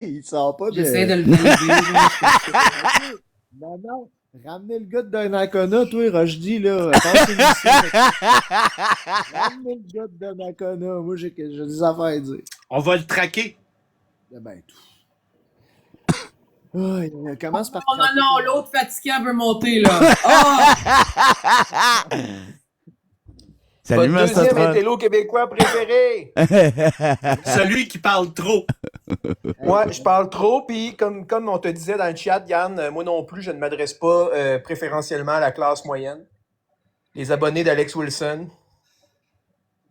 Il sort pas de. J'essaie de le valider. Non, non. Ramenez le gars de Donnacona, toi, Rochdy, là. Passez ici. Ramenez le gars de Donnacona. Moi, j'ai des affaires à dire. On va le traquer. Ben, tout. Oh, il commence par. Oh non, non, l'autre fatiguant veut monter, là. Oh! Salut, Votre deuxième Mastertroll. intello québécois préféré. Celui qui parle trop. Moi, je parle trop, puis comme on te disait dans le chat, Yann, moi non plus, je ne m'adresse pas préférentiellement à la classe moyenne. Les abonnés d'Alex Wilson.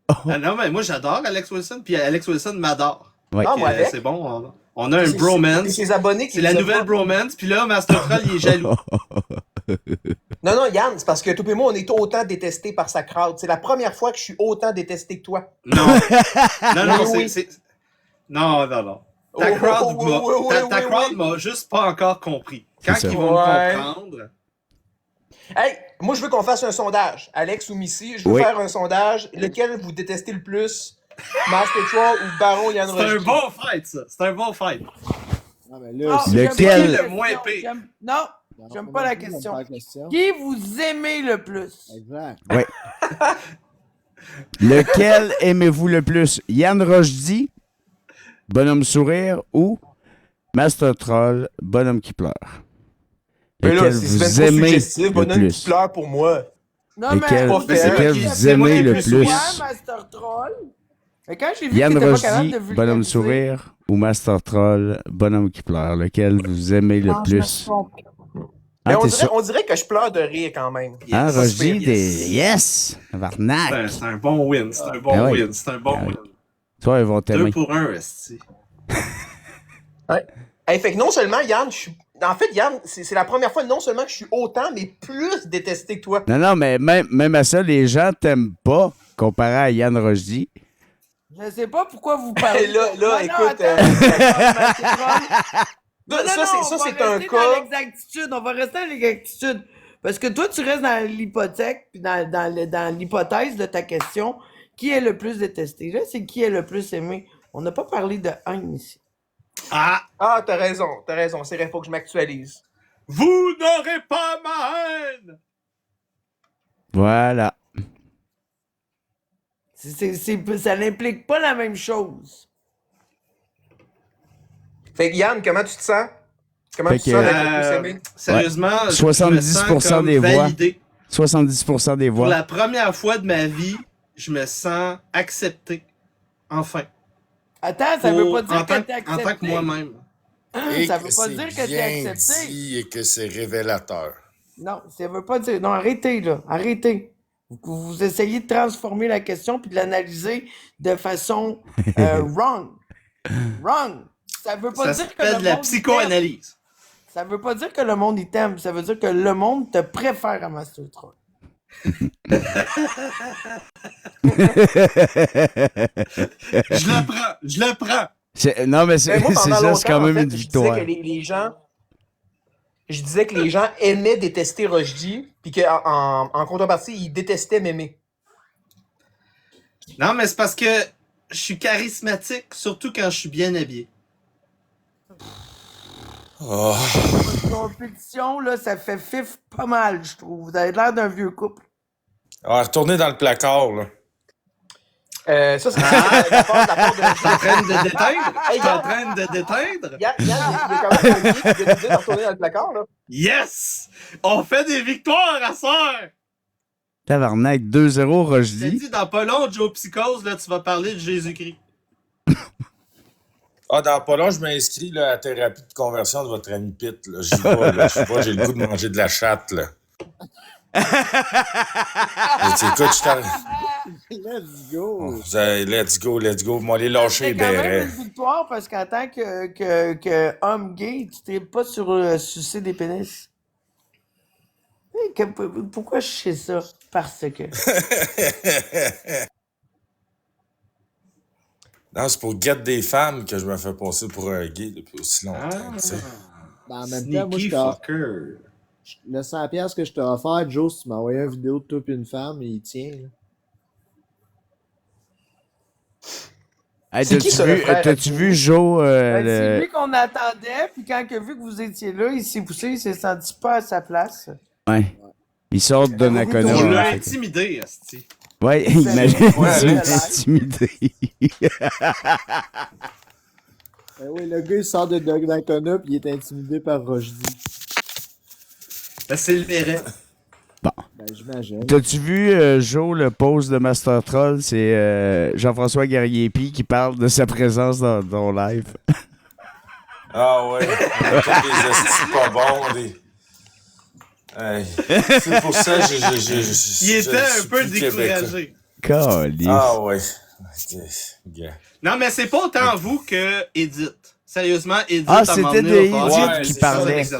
Ah non, mais moi, j'adore Alex Wilson, puis Alex Wilson m'adore. Ouais. Non, moi, avec. C'est bon, on a un C'est bromance. ses abonnés qui C'est la nous nouvelle aiment pas. bromance, puis là, Mastertroll, il est jaloux. Non, non, Yann, c'est parce que toi et moi, on est autant détestés par sa crowd. C'est la première fois que je suis autant détesté que toi. Non. Non, non, Oui, oui. c'est... Non, non, non. Ta Oh, crowd oui, m'a- oui, oui, ta- ta oui, crowd oui. m'a juste pas encore compris. Quand C'est ça. ils vont Ouais. me comprendre... Hey, moi, je veux qu'on fasse un sondage. Alex ou Missy, je veux Oui. faire un sondage. Lequel vous détestez le plus? Master Troll ou Baron Yann C'est un Rochdy? bon fight, ça. C'est un bon fight. Ah, ben là, Ah, c'est- Lequel? j'aime pas la Le moins question. pire. Non, Non, j'aime moi pas non la plus, j'aime question. pas la question. Qui vous aimez le plus? Exact. Lequel aimez-vous le plus? Yann Rochdy, Bonhomme Sourire ou Mastertroll, Bonhomme qui pleure? Mais là, Lequel c'est vous même trop aimez suggestif. le Bonhomme qui plus? pleure pour moi. Non, Lequel, pas fair. lequel C'est vous moi qui aimez ai le plus plus? souvent. Master Troll. Mais quand j'ai vu Yann que t'étais pas capable Rochdy, de Bonhomme vulgariser, Sourire ou Mastertroll, Bonhomme qui pleure? Lequel vous aimez le plus? Mais Ah, on t'es dirait, sûr? on dirait que je pleure de rire quand même. Hein, Yes. Rochdy, Yes. des... Yes! Tabarnak! C'est un bon win. C'est un bon Ah ouais. win. C'est un bon Ah ouais. win. Toi, ils vont 2 t'aimer. pour 1, esti. Ouais. Hey, fait que non seulement, Yann, en fait, Yann, c'est la première fois non seulement que je suis autant, mais plus détesté que toi. Non, non, mais même à ça, les gens t'aiment pas comparé à Yann Rochdy. je sais pas pourquoi vous parlez. Là, Non, écoute, attends, Master Troll. Non, ça, non, ça, on c'est va un rester dans cas. l'exactitude. On va rester dans l'exactitude. Parce que toi, tu restes dans l'hypothèque, puis dans l'hypothèse de ta question. Qui est le plus détesté? Là, c'est qui est le plus aimé. On n'a pas parlé de haine ici. Ah! Ah, t'as raison. C'est vrai, faut que je m'actualise. Vous n'aurez pas ma haine! Voilà. Ça n'implique pas la même chose. Fait que Yann, comment tu te sens? Comment Fait tu te que, sens d'être le plus aimé? Sérieusement, je 70% me sens comme des voix. validé. 70% des Pour voix. la première fois de ma vie, je me sens accepté. Enfin. Attends, ça veut pas dire en que tant, t'es en accepté. tant que moi-même. Et Ça veut pas c'est dire que t'es bien accepté. dit et que c'est révélateur. Non, ça veut pas dire. Non, arrêtez, là. Arrêtez. Vous essayez de transformer la question puis de l'analyser de façon wrong. Wrong. Ça veut pas Ça dire que s'appelle le de la monde il t'aime. psychoanalyse. Ça veut pas dire que le monde il t'aime. Ça veut dire que le monde te préfère à Master Troll. Je le prends. Non, mais c'est Mais moi, c'est pendant ça, longtemps, c'est quand en même fait, une je disais victoire. que les gens... Je disais que les gens aimaient détester Rochdy, puis qu'en contrepartie, ils détestaient m'aimer. Non, mais c'est parce que je suis charismatique, surtout quand je suis bien habillé. Oh. Votre compétition, là, ça fait fif pas mal, je trouve. Vous avez l'air d'un vieux couple. Ah, retournez dans le placard, là. Ça, c'est la part de Je suis en train de déteindre. Je Hey, suis en Yann, train de déteindre. Yann, il est quand même poli de nous dire de retourner dans le placard, là. Yes! On fait des victoires à soeur! Tabarnak, 2-0 Je t'ai Rochdy. dit, dans pas long, Joe Psychose, là, tu vas parler de Jésus-Christ. Ah, dans pas long, je m'inscris là, à la thérapie de conversion de votre ami Pitt. Là. J'y vais, là. Je sais pas, j'ai le goût de manger de la chatte, là. Écoute, je t'en... Let's go. Let's go, let's go. Vous m'allez lâcher les C'est quand même bérets. une victoire parce qu'en tant que homme gay, tu t'es pas sur sucer des pénis. Pourquoi je sais ça? Parce que. Non, c'est pour guette des femmes que je me fais passer pour un gay depuis aussi longtemps, tu sais. Ben, en même temps, moi, Sneaky fucker. le 100$ que je t'ai offert, Joe, si tu m'as envoyé une vidéo de toi et une femme, il tient. Là. Hey, C'est qui, ça, le frère? t'as-tu vu Joe? C'est lui qu'on attendait, puis quand il a vu que vous étiez là, il s'est poussé, il s'est senti pas à sa place. Ouais. Il sort de On Nakano. l'a Ouais, intimidé, asti. ouais, imagine, Ouais, il ouais. est intimidé. Ben oui, le gars, il sort de Nakano puis il est intimidé par Rochdy. Ben, c'est le mérite. Ben, j'imagine. T'as-tu vu, Joe, le post de Master Troll? C'est Jean-François Garriépi qui parle de sa présence dans ton live. Ah ouais. On a tous des estis pas bons. Hey. C'est pour ça que Il était un peu découragé. Calice. Ah ouais. Ok, gars. Non, mais c'est pas autant vous que Edith. Sérieusement, Edith, Ah, à un c'était moment de donné, va Edith falloir- qui c'est parlait. ça,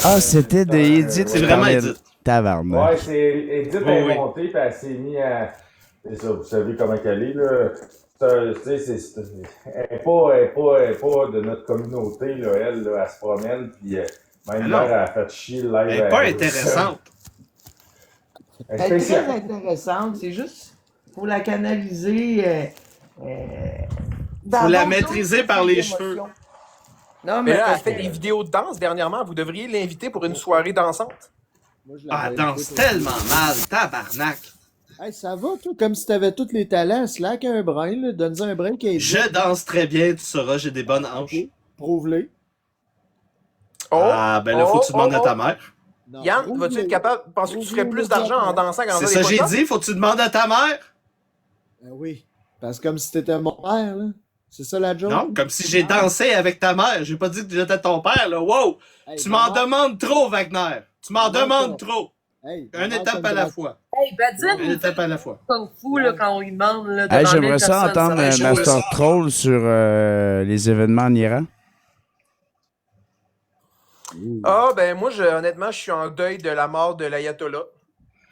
Ah, c'était de Edith C'est qui vraiment parlait. Edith. Tabarnak. Ouais, c'est Edith Oui, est oui. montée, puis elle s'est mise à. C'est ça, vous savez comment qu'elle est, là. Tu sais, elle n'est pas de notre communauté, là. Elle, là, elle se promène, puis même non. hier, elle a fait chier le live. Elle est pas intéressante. Elle est Elle est très spéciale. intéressante, c'est juste, faut la canaliser. Faut la maîtriser par les cheveux. Non, Mais mais là, elle parce fait que- des vidéos de danse dernièrement. Vous devriez l'inviter pour une soirée dansante. Moi, je Ah, elle l'avais danse écouté. tellement mal, tabarnak. Hey, ça va, toi, comme si t'avais tous les talents. Slack un brin, là. Donne-en un brin qui est Je danse très bien, tu sauras, j'ai des bonnes hanches. Ok, prouve-les. Oh, Ah, ben là, faut que tu demandes à ta mère. Non, Yann, prouve-les. vas-tu être capable? Penses-tu que tu ferais plus d'argent en dansant qu'en C'est faisant ça des que j'ai podcasts? dit, faut que tu demandes à ta mère. Ben oui. Parce que comme si t'étais mon père, là. C'est ça la joke? Non, comme si j'ai dansé avec ta mère. J'ai pas dit que j'étais ton père, là. Wow! Hey, Tu m'en comment- demandes trop, Wagner. Tu m'en Comment demandes ça? trop. Hey, Une comment étape ça à la me fois. Hey, Badine, Une étape à la fois. Kung Fu, là, quand on lui demande, là, de Hey, demander j'aimerais une ça personne, entendre va être j'aimerais Master ça. Troll sur les événements en Iran. Ah, ben moi, honnêtement, je suis en deuil de la mort de l'Ayatollah.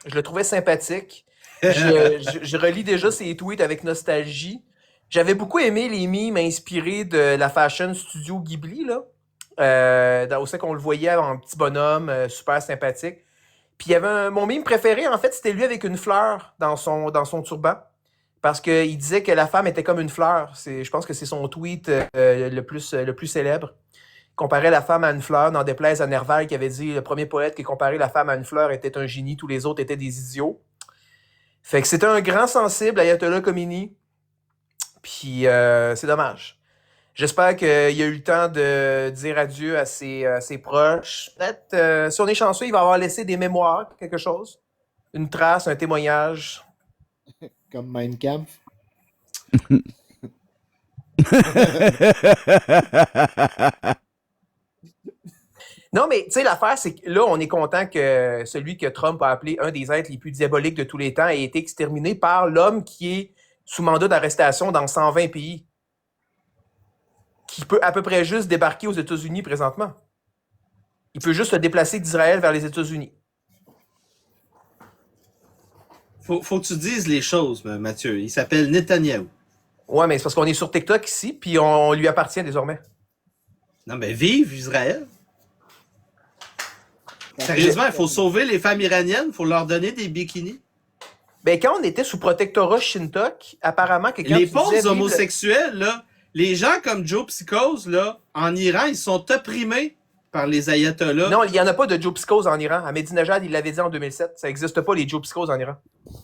Je le trouvais sympathique. Je relis déjà ses tweets avec nostalgie. J'avais beaucoup aimé les mimes inspirés de la Fashion Studio Ghibli, là. Où c'est qu'on le voyait en petit bonhomme, super sympathique. Puis il y avait mon mime préféré, en fait, c'était lui avec une fleur dans son turban. Parce qu'il disait que la femme était comme une fleur. Je pense que c'est son tweet le plus célèbre. Il comparait la femme à une fleur, n'en déplaise à Nerval qui avait dit, le premier poète qui comparait la femme à une fleur était un génie, tous les autres étaient des idiots. Fait que c'était un grand sensible, Ayatollah Khomeini. Puis c'est dommage. J'espère qu'il a eu le temps de dire adieu à ses proches. Peut-être, si on est chanceux, il va avoir laissé des mémoires, quelque chose. Une trace, un témoignage. Comme Mein Kampf. Non, mais tu sais, l'affaire, c'est que là, on est content que celui que Trump a appelé un des êtres les plus diaboliques de tous les temps ait été exterminé par l'homme qui est sous mandat d'arrestation dans 120 pays. Qui peut à peu près juste débarquer aux États-Unis présentement. Il peut juste se déplacer d'Israël vers les États-Unis. Faut que tu dises les choses, Mathieu. Il s'appelle Netanyahou. Ouais, mais c'est parce qu'on est sur TikTok ici, puis on lui appartient désormais. Non, mais vive Israël. Sérieusement, il faut sauver les femmes iraniennes, il faut leur donner des bikinis. Ben, quand on était sous protectorat Shintok, apparemment que quand Les tu pauvres disais, vive le- homosexuels, là, les gens comme Joe Psychose, là, en Iran, ils sont opprimés par les ayatollahs. Non, il n'y en a pas de Joe Psychose en Iran. Ahmadinejad, il l'avait dit en 2007. Ça n'existe pas, les Joe Psychose en Iran.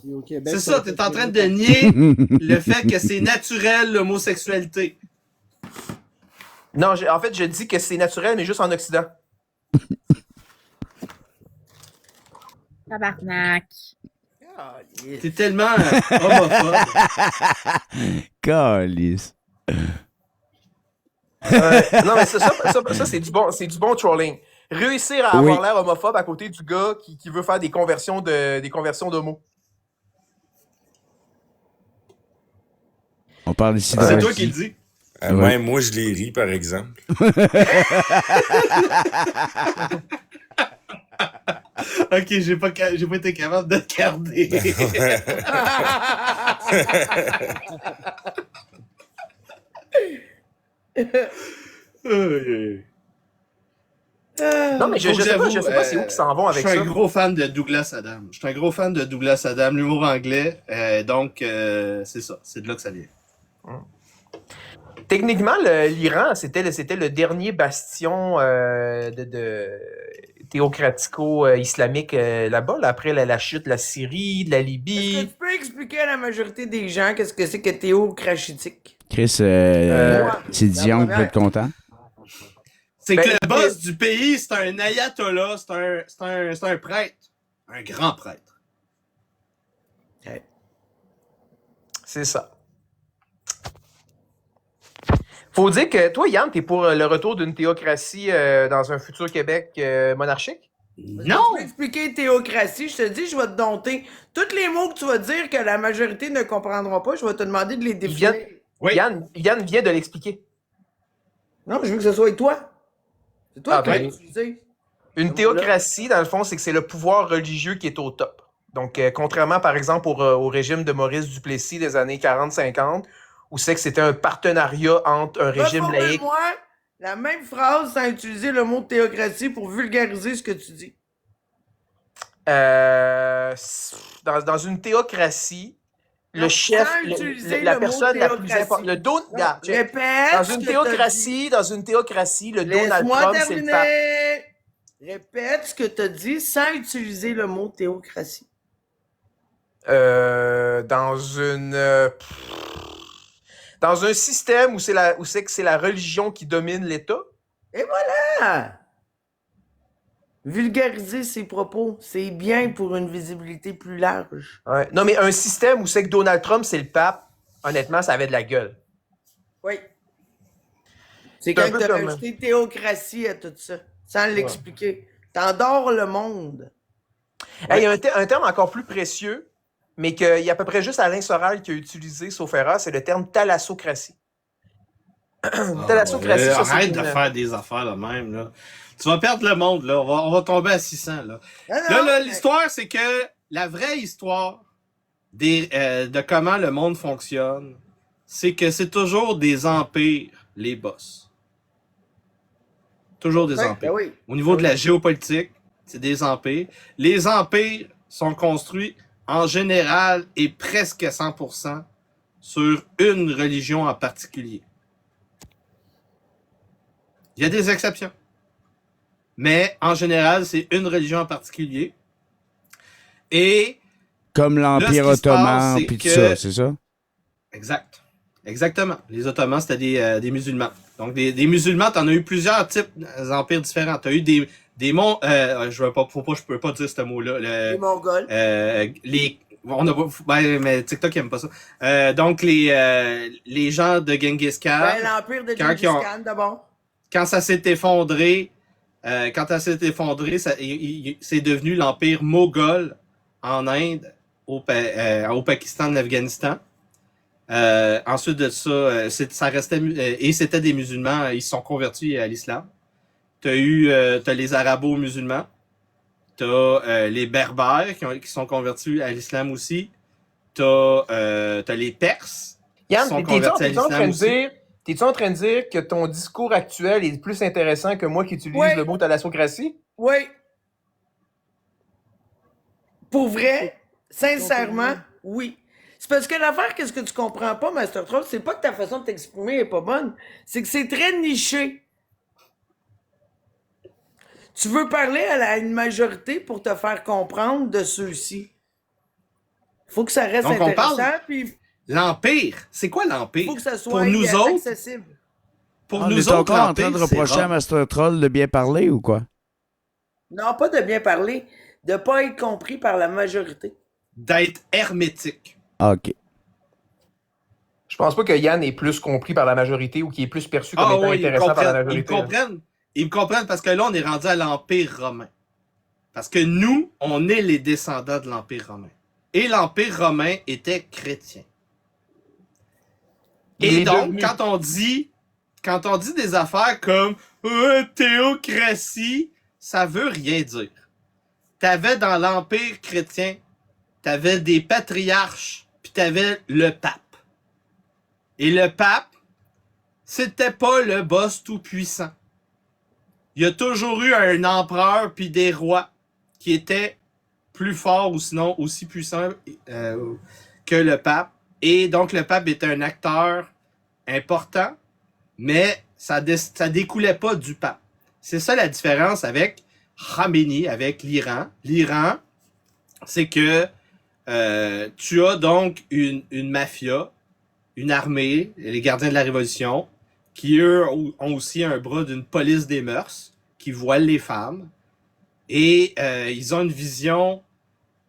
Et au Québec, C'est ça, t'es en train de nier le fait que c'est naturel, l'homosexualité. Non, en fait, je dis que c'est naturel, mais juste en Occident. Tabarnak. T'es tellement homophobe. Calice. Non, mais ça c'est du bon trolling. Réussir à Oui. avoir l'air homophobe à côté du gars qui veut faire des conversions d'homo. On parle ici de C'est Rocky. toi qui le dis. Ouais. Même moi, je les ris, par exemple. Ok, j'ai pas été capable de te garder. Non, mais je Faut que sais pas, j'avoue, c'est où qu'ils s'en vont Je avec suis ça. un gros fan de Douglas Adam. Je suis un gros fan de Douglas Adam, l'humour anglais. Donc, c'est ça. C'est de là que ça vient. Techniquement, l'Iran, c'était le dernier bastion de théocratico-islamique là-bas, là, après la chute de la Syrie, de la Est-ce que Libye. tu peux expliquer à la majorité des gens qu'est-ce que c'est que théocrachitique? Chris, Moi, c'est la Dion qui peut première. être content. C'est que Ben, le boss du pays, c'est un ayatollah, c'est un prêtre. Un grand prêtre. C'est ça. Faut dire que toi, Yann, t'es pour le retour d'une théocratie dans un futur Québec monarchique? Non! Tu peux expliquer théocratie, je te dis, je vais te dompter. Tous les mots que tu vas dire que la majorité ne comprendra pas, je vais te demander de les définir. Oui. Yann vient de l'expliquer. Non, je veux que ce soit toi. C'est toi Ah, qui l'as ben. utilisé. Une théocratie, dans le fond, c'est que c'est le pouvoir religieux qui est au top. Donc, contrairement, par exemple, au régime de Maurice Duplessis des années 40-50, où c'est que c'était un partenariat entre un régime laïque. Reformule-moi la même phrase sans utiliser le mot théocratie pour vulgariser ce que tu dis. Dans une théocratie, Non, le chef, sans utiliser la le personne mot la plus théocratie. importante, le don, Non, regarde, check. répète Dans ce une que t'as théocratie, le dit. Donald Laisse-moi Trump, c'est le pape. terminer. Répète ce que tu as dit sans utiliser le mot théocratie. Dans un système où c'est que c'est la religion qui domine l'État. Et voilà! Vulgariser ses propos, c'est bien pour une visibilité plus large. Ouais. Non, mais un système où c'est que Donald Trump, c'est le pape, honnêtement, ça avait de la gueule. Oui. C'est C'est un quand peu tu as comme- rajouté théocratie à tout ça, sans l'expliquer. T'endors le monde. Hey, il y a un terme encore plus précieux, mais qu'il y a à peu près juste Alain Soral qui a utilisé, sauf erreur, c'est le terme thalassocratie. Thalassocratie, ça, c'est Arrête de une- faire des affaires de même, là. Tu vas perdre le monde, là. On va tomber à 600, là. Non, Là, non, l'histoire, c'est que la vraie histoire de comment le monde fonctionne, c'est que c'est toujours des empires, les boss. Toujours des ouais, empires. ben oui. Au niveau de la géopolitique, c'est des empires. Les empires sont construits en général et presque à 100% sur une religion en particulier. Il y a des exceptions. Mais en général, c'est une religion en particulier. Et Comme Là, l'Empire ce qui se ottoman, passe, c'est puis tout que- ça, c'est ça? Exact. Exactement. Les Ottomans, c'était des musulmans. Donc, des musulmans, t'en as eu plusieurs types d'empires différents. T'as eu des je peux pas dire ce mot-là. Les Mongols. Mais TikTok, il aime pas ça. Donc, les gens de Genghis Khan, Ben, l'empire de quand Gengis ils ont- Khan, d'abord. quand ça s'est effondré, c'est devenu l'empire moghol en Inde, au Pakistan, en Afghanistan. Ensuite de ça, ça restait et c'était des musulmans, ils se sont convertis à l'islam. T'as les arabo-musulmans, t'as les berbères qui sont convertis à l'islam aussi, t'as les Perses qui Yann, sont t'es-tu en convertis à t'es-tu en train l'islam de aussi. dire... T'es-tu en train de dire que ton discours actuel est plus intéressant que moi qui utilise Ouais. le mot thalassocratie? Oui. Pour vrai, sincèrement, oui. C'est parce que l'affaire, qu'est-ce que tu comprends pas, Master Troll, c'est pas que ta façon de t'exprimer est pas bonne, c'est que c'est très niché. Tu veux parler à une majorité pour te faire comprendre de ceux-ci. Faut que ça reste Donc, on intéressant, parle- puis L'empire, c'est quoi l'empire? faut que ça soit Pour nous autres, accessible. pour On nous est autres, encore en train l'empire, de c'est reprocher à Rome. Master Troll de bien parler ou quoi? Non, pas de bien parler, de pas être compris par la majorité. D'être hermétique. Ah, OK. Je pense pas que Yann est plus compris par la majorité ou qu'il est plus perçu comme Ah étant oui, intéressant par la ils me majorité. comprennent. Ils me comprennent parce que là, on est rendu à l'Empire romain. Parce que nous, on est les descendants de l'Empire romain. Et l'Empire romain était chrétien. Il Et est donc, devenu- quand on dit des affaires comme théocratie, ça veut rien dire. T'avais dans l'Empire chrétien, t'avais des patriarches, puis t'avais le pape. Et le pape, c'était pas le boss tout-puissant. Il y a toujours eu un empereur puis des rois qui étaient plus forts ou sinon aussi puissants que le pape. Et donc, le pape était un acteur important, mais ça découlait pas du pape. C'est ça la différence avec Khamenei, avec l'Iran. L'Iran, c'est que tu as donc une mafia, une armée, les gardiens de la Révolution, qui eux ont aussi un bras d'une police des mœurs, qui voile les femmes. Et ils ont une vision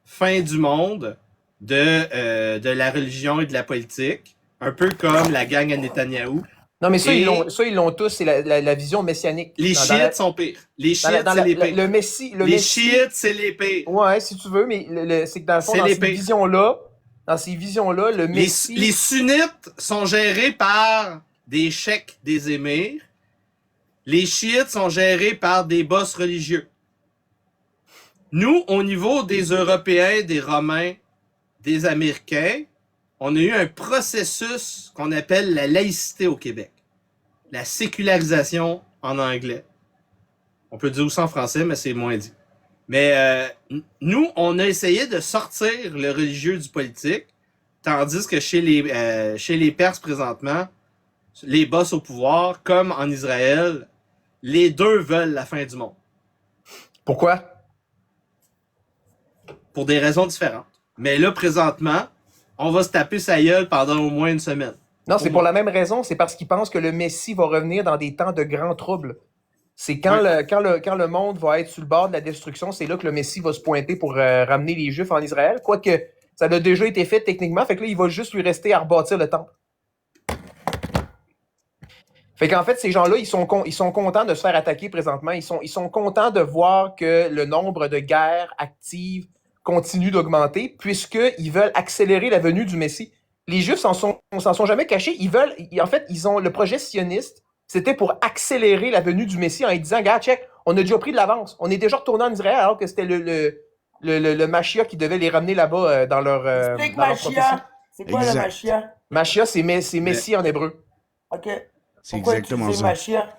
fin du monde de la religion et de la politique, un peu comme la gang à Netanyahou. Non, mais ça, Et- ils l'ont tous, c'est la vision messianique. Les Dans chiites la- sont pires. Les dans la- chiites, dans c'est la- les la- pires. Le Messie, Les chiites, c'est les pires. Ouais, si tu veux, mais c'est que dans le fond, C'est dans les ces pires. visions-là, le Les, Messie... les sunnites sont gérés par des cheikhs des émirs. Les chiites sont gérés par des boss religieux. Nous, au niveau des Européens, des Romains, des Américains, on a eu un processus qu'on appelle la laïcité au Québec. La sécularisation en anglais. On peut dire aussi en français, mais c'est moins dit. Mais nous, on a essayé de sortir le religieux du politique, tandis que chez les Perses présentement, les boss au pouvoir, comme en Israël, les deux veulent la fin du monde. Pourquoi? Pour des raisons différentes. Mais là, présentement, on va se taper sa gueule pendant au moins une semaine. Non, c'est Pour pour moi. la même raison, c'est parce qu'ils pensent que le Messie va revenir dans des temps de grands troubles. C'est quand, quand le monde va être sur le bord de la destruction, c'est là que le Messie va se pointer pour ramener les Juifs en Israël. Quoique, ça a déjà été fait techniquement, fait que là, il va juste lui rester à rebâtir le temple. Fait qu'en fait, ces gens-là, ils sont contents de se faire attaquer présentement. Ils sont contents de voir que le nombre de guerres actives continue d'augmenter, puisqu'ils veulent accélérer la venue du Messie. Les Juifs s'en sont jamais cachés. En fait, ils ont le projet sioniste, c'était pour accélérer la venue du Messie en lui disant, gars, check, on a déjà pris de l'avance. On est déjà retourné en Israël alors que c'était le Mashiach qui devait les ramener là-bas dans leur Explique dans leur prophétie. Machia. C'est quoi Exact. le Machia? Mashiach, c'est Messie en hébreu. OK. C'est Pourquoi exactement utiliser ça. Machia?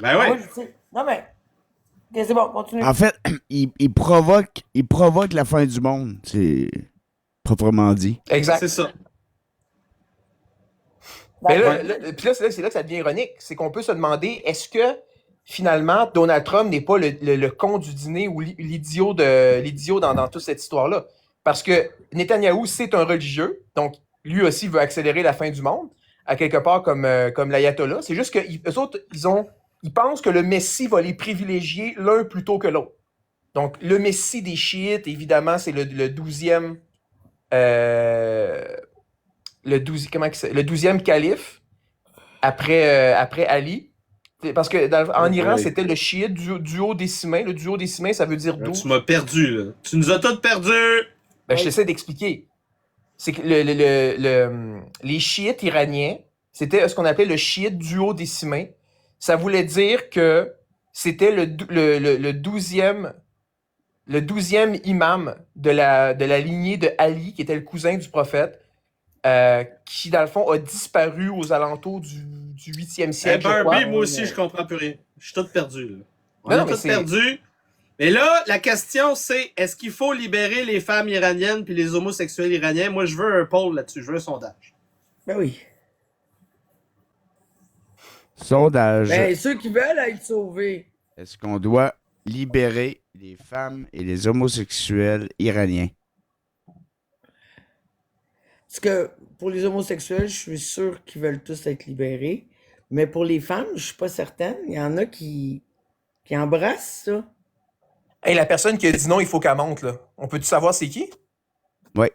Ben ouais. Moi, je sais. Non, mais. OK, c'est bon, continue. En fait, il provoque la fin du monde. C'est proprement dit. Exact. C'est ça. Mais D'accord. puis là, c'est là que ça devient ironique. C'est qu'on peut se demander, est-ce que finalement, Donald Trump n'est pas le con du dîner ou l'idiot dans toute cette histoire-là? Parce que Netanyahou, c'est un religieux, donc lui aussi veut accélérer la fin du monde, à quelque part comme l'ayatollah. C'est juste qu'eux autres, ils pensent que le Messie va les privilégier l'un plutôt que l'autre. Donc, le Messie des chiites, évidemment, c'est le 12e... le 12e calife après Ali. Parce que en Iran, Ouais. c'était le chiite duodécimain. Le duodécimain, ça veut dire Là, 12. tu m'as perdu, là. Tu nous as tous perdus! Ben, je t'essaie d'expliquer. C'est que les chiites iraniens, c'était ce qu'on appelait le chiite duodécimain. Ça voulait dire que c'était le 12e imam de la lignée de Ali, qui était le cousin du prophète, qui, dans le fond, a disparu aux alentours du 8e Eh, siècle, je crois. Barbie, moi aussi, je comprends plus rien. Je suis tout perdu, là. On Non, est mais tous c'est- perdus. Mais là, la question, c'est est-ce qu'il faut libérer les femmes iraniennes puis les homosexuels iraniens? Moi, je veux un poll là-dessus. Je veux un sondage. Ben oui. Sondage. Ben, ceux qui veulent être sauvés. Est-ce qu'on doit libérer les femmes et les homosexuels iraniens? Parce que pour les homosexuels, je suis sûr qu'ils veulent tous être libérés. Mais pour les femmes, je suis pas certaine. Il y en a qui embrassent ça. Hey, la personne qui a dit non, il faut qu'elle monte, là. On peut-tu savoir c'est qui? Oui.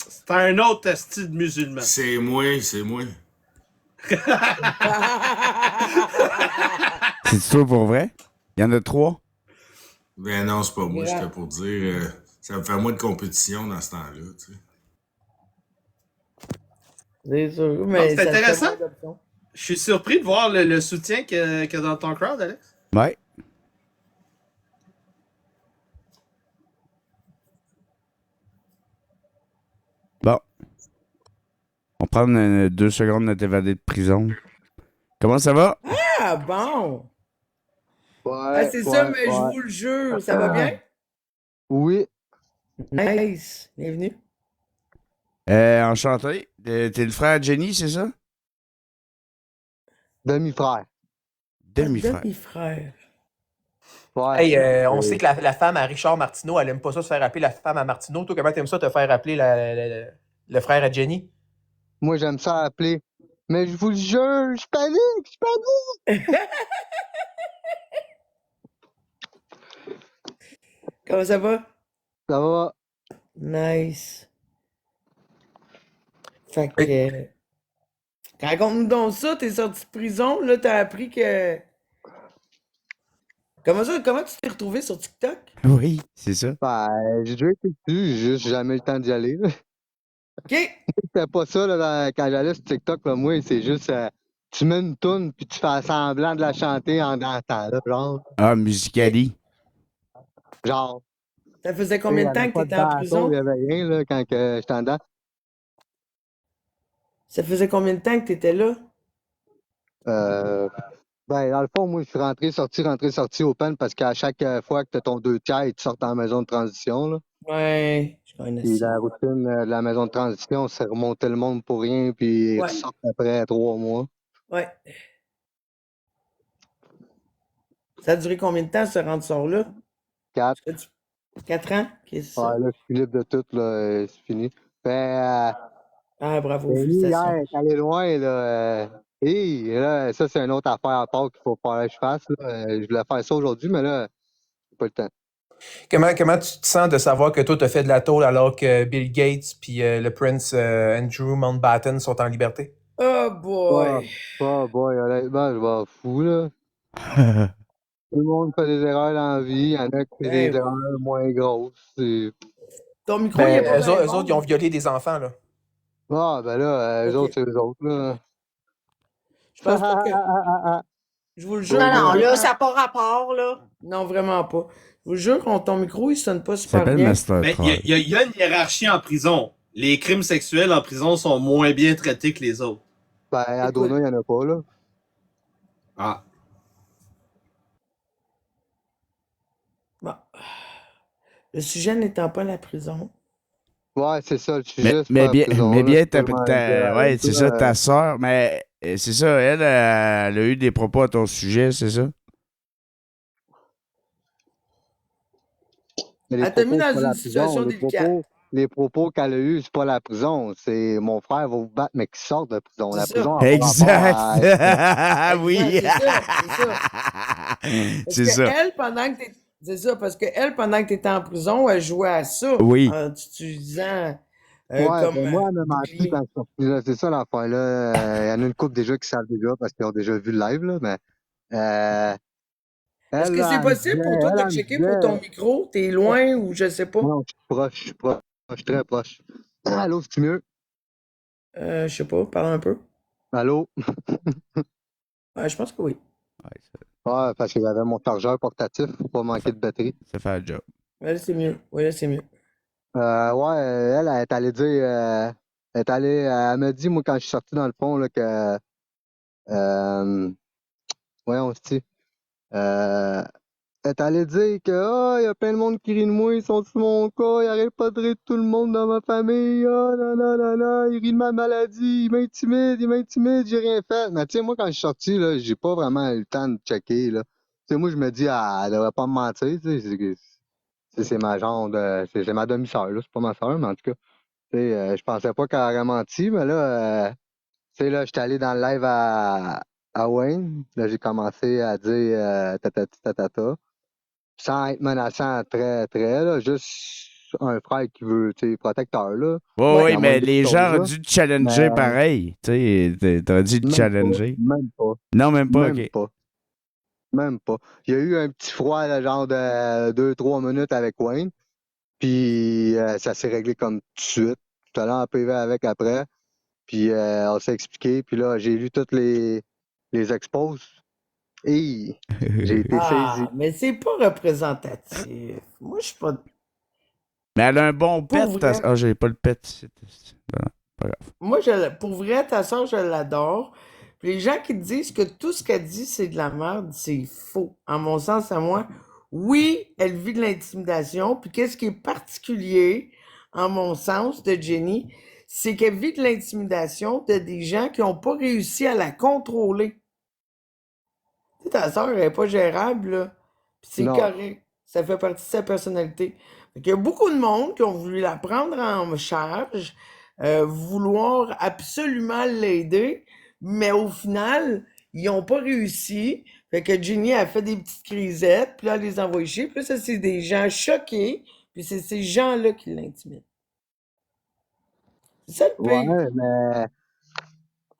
C'est un autre style de musulman. C'est moi. C'est toi pour vrai? Il y en a 3? Ben non, c'est pas moi, Yeah. j'étais pour dire. Ça me fait moins de compétition dans ce temps-là, tu sais. C'est sûr. Mais c'est ça se fait intéressant. pas d'option. Je suis surpris de voir le soutien qu'il y a dans ton crowd, Alex. Ouais. Bon. On prend 2 secondes de t'évader de prison. Comment ça va? Ah bon! Ouais, Ah, c'est ça, mais je vous le jure. Ça va bien? Oui. Nice. Bienvenue. Enchanté. T'es le frère de Jenny, c'est ça? Demi-frère. Demi-frère. Demi-frère. Ouais. Hey, on sait que la femme à Richard Martineau, elle aime pas ça se faire appeler la femme à Martineau. Toi, comment t'aimes ça te faire appeler le frère à Jenny? Moi, j'aime ça appeler. Mais je vous le jure, je panique. Comment ça va? Ça va? Nice. Fait que. Raconte-nous donc ça, t'es sorti de prison, là, t'as appris que. Comment tu t'es retrouvé sur TikTok? Oui, c'est ça. Ben, j'ai déjà été dessus, j'ai juste jamais eu le temps d'y aller. Là. OK! C'était pas ça là, quand j'allais sur TikTok, là, moi, c'est juste tu mets une toune puis tu fais semblant de la chanter en dansant, là, genre. Ah, Musicali. Genre. Ça faisait combien de temps que t'étais en prison? Il y avait rien là, quand j'étais en dedans. Ça faisait combien de temps que t'étais là? Ben, dans le fond, moi, je suis rentré, sorti open parce qu'à chaque fois que tu as ton 2 tiers, tu sors en maison de transition. Là. Ouais, je connais Puis ça. la routine de la maison de transition, c'est remonter le monde pour rien, puis Ouais. tu sors après 3 mois. Ouais. Ça a duré combien de temps, ce rendu-sort-là? 4. 4 ans? OK, c'est ça. Ouais, là, je suis libre de tout, là, c'est fini. Ben, Ah, bravo, lui, félicitations. hier, est allé loin, là. Là, ça, c'est une autre affaire à part qu'il faut pas que je fasse. Là. Je voulais faire ça aujourd'hui, mais là, j'ai pas le temps. Comment tu te sens de savoir que toi, t'as fait de la tôle alors que Bill Gates puis le prince Andrew Mountbatten sont en liberté? Oh boy! Oh boy, honnêtement, je m'en fous, là. Tout le monde fait des erreurs dans la vie. Il y en a qui font des erreurs moins grosses. Ton micro, il est pas bien eux autres, ils ont violé des enfants, là. Ah, ben là, eux Ok. autres, c'est eux autres, là. Je pense pas que... Je vous le jure. Non, là, ça n'a pas rapport, là. Non, vraiment pas. Je vous jure, ton micro, il sonne pas Ça super s'appelle bien. Master Ben, Troll. il y a une hiérarchie en prison. Les crimes sexuels en prison sont moins bien traités que les autres. Ben, à Dona, il n'y en a pas, là. Ah. Bon. Le sujet n'étant pas la prison. Ouais, c'est ça, le sujet, c'est Mais pas la bien, prison, mais là, bien c'est tellement clair, ouais, c'est ça, là. ta soeur, mais c'est ça, elle a eu des propos à ton sujet, c'est ça? Mais les Elle t'a mis propos, dans c'est pas une la situation prison. délicate. Les propos qu'elle a eus, c'est pas la prison. C'est mon frère va vous battre, mais qui sort de prison. C'est La ça. prison a pas rapport à... Exact! Oui! Exact, c'est ça. C'est Parce que ça. elle, pendant que c'est ça, parce que elle, pendant que t'étais en prison, elle jouait à ça. Oui. En utilisant Ouais, comme ben moi, elle m'a menti bouclier. quand je suis sorti, là. C'est ça l'affaire, là. Il y en a une couple déjà qui savent déjà parce qu'ils ont déjà vu le live, là. Mais Est-ce elle, que c'est là, elle me possible pour disait, toi de elle me checker disait... pour ton micro? T'es loin ou je sais pas? Non, je suis proche, je suis très proche. Allô, c'est mieux? Je sais pas, parle un peu. Allô? Ouais, je pense que oui. Ouais, parce que j'avais mon chargeur portatif pour pas manquer de batterie. Ça fait le job. Ouais, là, c'est mieux. Oui, là, c'est mieux. Ouais, elle est allée dire... elle est allée... Elle m'a dit, moi, quand je suis sorti dans le fond, là, que... voyons, c'est... Elle est allée dire que, ah, il y a plein de monde qui rit de moi, ils sont sur mon cas, ils arrêtent pas de rire de tout le monde dans ma famille, ah, là, là, là, là, ils rient de ma maladie, ils m'intimident, j'ai rien fait. Mais tu sais, moi, quand je suis sorti, là, j'ai pas vraiment eu le temps de checker, là. Tu sais, moi, je me dis, ah, elle devrait pas me mentir, tu sais, c'est ma genre de, c'est ma demi-sœur, là, c'est pas ma sœur, mais en tout cas, tu sais, je pensais pas qu'elle aurait menti, mais là, tu sais, là, j'étais allé dans le live à Wayne, là, j'ai commencé à dire, tatati tatata. Sans être menaçant très, très, là, juste un frère qui veut, tu sais, protecteur, là. Ouais, oui, La mais moindre les chose, gens là. ont dû te challenger Mais- pareil. Tu sais, t'aurais dû te challenger. Même pas. Non, même pas, Même ok. pas. Même pas. Il y a eu un petit froid, là, genre de 2-3 minutes avec Wayne. Puis ça s'est réglé comme tout de suite. Tout à l'heure en PV avec après. Puis on s'est expliqué. Puis là, j'ai lu toutes les expos. Et j'ai été saisi. Ah, mais c'est pas représentatif. Moi, je suis pas... Mais elle a un bon Pour pet. vrai. Ah, j'ai pas le pet. Voilà, pas grave. Moi, pour vrai, ta soeur, je l'adore. Puis les gens qui te disent que tout ce qu'elle dit, c'est de la merde, c'est faux. En mon sens, à moi, oui, elle vit de l'intimidation. Puis qu'est-ce qui est particulier, en mon sens, de Jenny, c'est qu'elle vit de l'intimidation de des gens qui n'ont pas réussi à la contrôler. sais, ta soeur, elle est pas gérable, là. Puis c'est Non. correct. Ça fait partie de sa personnalité. Fait qu'il y a beaucoup de monde qui ont voulu la prendre en charge, vouloir absolument l'aider, mais au final, ils ont pas réussi. Fait que Ginny a fait des petites crisettes, puis là, elle les a envoyées chier. Puis là, ça, c'est des gens choqués, puis c'est ces gens-là qui l'intimident. C'est ça le pire. Ouais, mais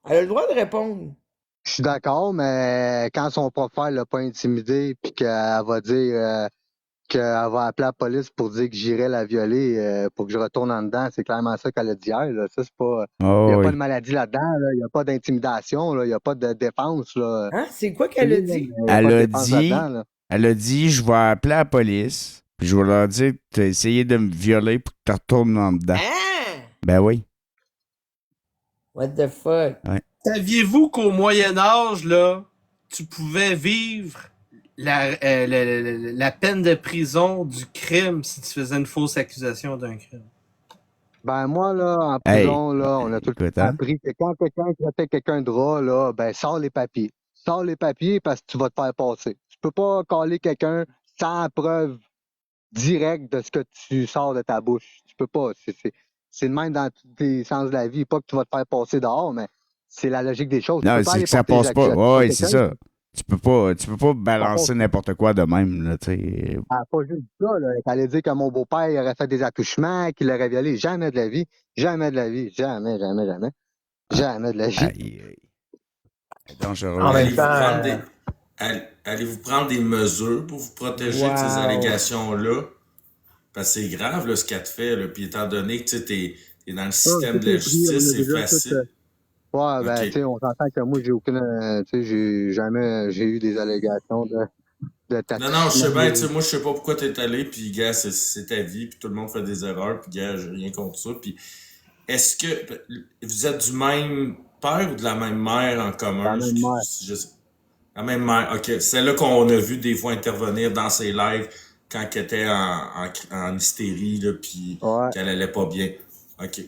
Elle a le droit de répondre. je suis d'accord, mais quand son profil l'a pas intimidé, puis qu'elle va dire qu'elle va appeler la police pour dire que j'irai la violer pour que je retourne en dedans, c'est clairement ça qu'elle a dit hier. Là. Ça, c'est pas. Il Oh, n'y a oui. pas de maladie là-dedans, là. Il n'y a pas d'intimidation, là. Il n'y a pas de défense. Là. Hein? C'est quoi qu'elle a dit? Il y a Elle pas de a défense dit, là-dedans, là. elle a dit, je vais appeler la police, puis je vais leur dire que tu as essayé de me violer pour que tu retournes en dedans. Hein? Ben oui. What the fuck? Saviez-vous qu'au Moyen Âge, là, tu pouvais vivre la peine de prison du crime si tu faisais une fausse accusation d'un crime? Ben moi, là, en Hey. prison, là, on a tout le Écoute, temps hein? appris que quand quelqu'un traitait quelqu'un de rat, là, ben sors les papiers. Sors les papiers parce que tu vas te faire passer. Tu peux pas caler quelqu'un sans preuve directe de ce que tu sors de ta bouche. Tu peux pas. C'est le même dans tous les sens de la vie. Pas que tu vas te faire passer dehors, mais c'est la logique des choses. Tu Non, peux pas c'est aller que ça porter des passe pas. accusations à Ouais, c'est quelqu'un. ça. Tu peux pas balancer n'importe quoi de même, là, tu sais. Ah, pas juste ça, là. T'allais dire que mon beau-père il aurait fait des attouchements, qu'il l'aurait violé. Jamais de la vie. Jamais de la vie. Jamais, jamais, jamais. Jamais de la vie. Aïe, aïe. Dangereux. En même Allez-vous temps, prendre allez-vous prendre des mesures pour vous protéger de ces Wow. allégations-là? Parce que c'est grave là, ce qu'elle te fait. Là. Puis étant donné que tu es dans le système de tout la est pris, on a justice, c'est déjà tout, facile. Ouais, ben, OK. tu sais, on s'entend que moi, j'ai aucune, tu sais, j'ai jamais, j'ai eu des allégations de Non, non, je sais bien, tu sais, taxi. moi, je sais pas pourquoi t'es allé, puis gars, c'est ta vie, puis tout le monde fait des erreurs, puis gars, j'ai rien contre ça. Puis est-ce que vous êtes du même père ou de la même mère en commun? La même mère. Je sais. La même mère, ok. C'est là qu'on a vu des fois intervenir dans ses lives quand elle était en hystérie, là, puis Ouais, qu'elle allait pas bien. Ok.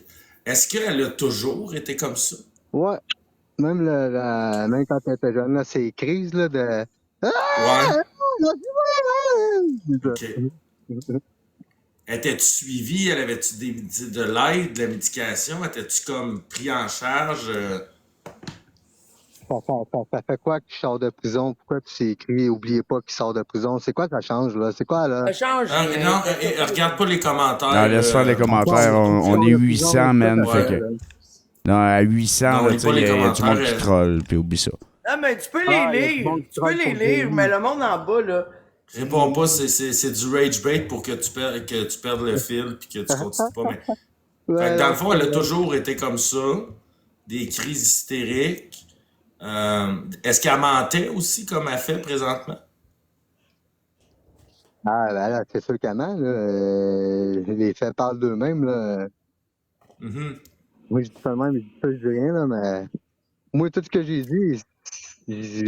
Est-ce qu'elle a toujours été comme ça? ouais. Même, même quand elle était jeune, là, ces crises, là, de. Ouais. C'est ça. Ok. Étais-tu suivi? Elle avait-tu de l'aide, de la médication? Étais-tu comme pris en charge? Ça fait quoi qu'il sort de prison? Pourquoi tu s'est écrit oubliez pas qu'il sort de prison? C'est quoi ça change, là? C'est quoi, là? Ça change. Ah, non, regarde pas les commentaires. Non, laisse faire les commentaires. On est 800, man. Ouais. Fait que. Non, à 800, Non, là, lis tu sais, pas les il y a du monde commentaires, qui troll, puis oublie ça. Ah, mais tu peux Ah, les il y a du lire. monde qui Tu peux troll les pour lire, Jenny. mais le monde en bas, là. Réponds pas, c'est du rage bait pour que tu perdes le fil puis que tu continues pas. Mais... Fait que dans le fond, elle a toujours été comme ça, des crises hystériques. Est-ce qu'elle mentait aussi comme elle fait présentement? Ah, ben là, c'est sûr qu'elle ment, là. Les faits parlent d'eux-mêmes, là. Mhm. Moi, je dis ça de même, je dis ça, je dis rien, là, mais. Moi, tout ce que j'ai dit,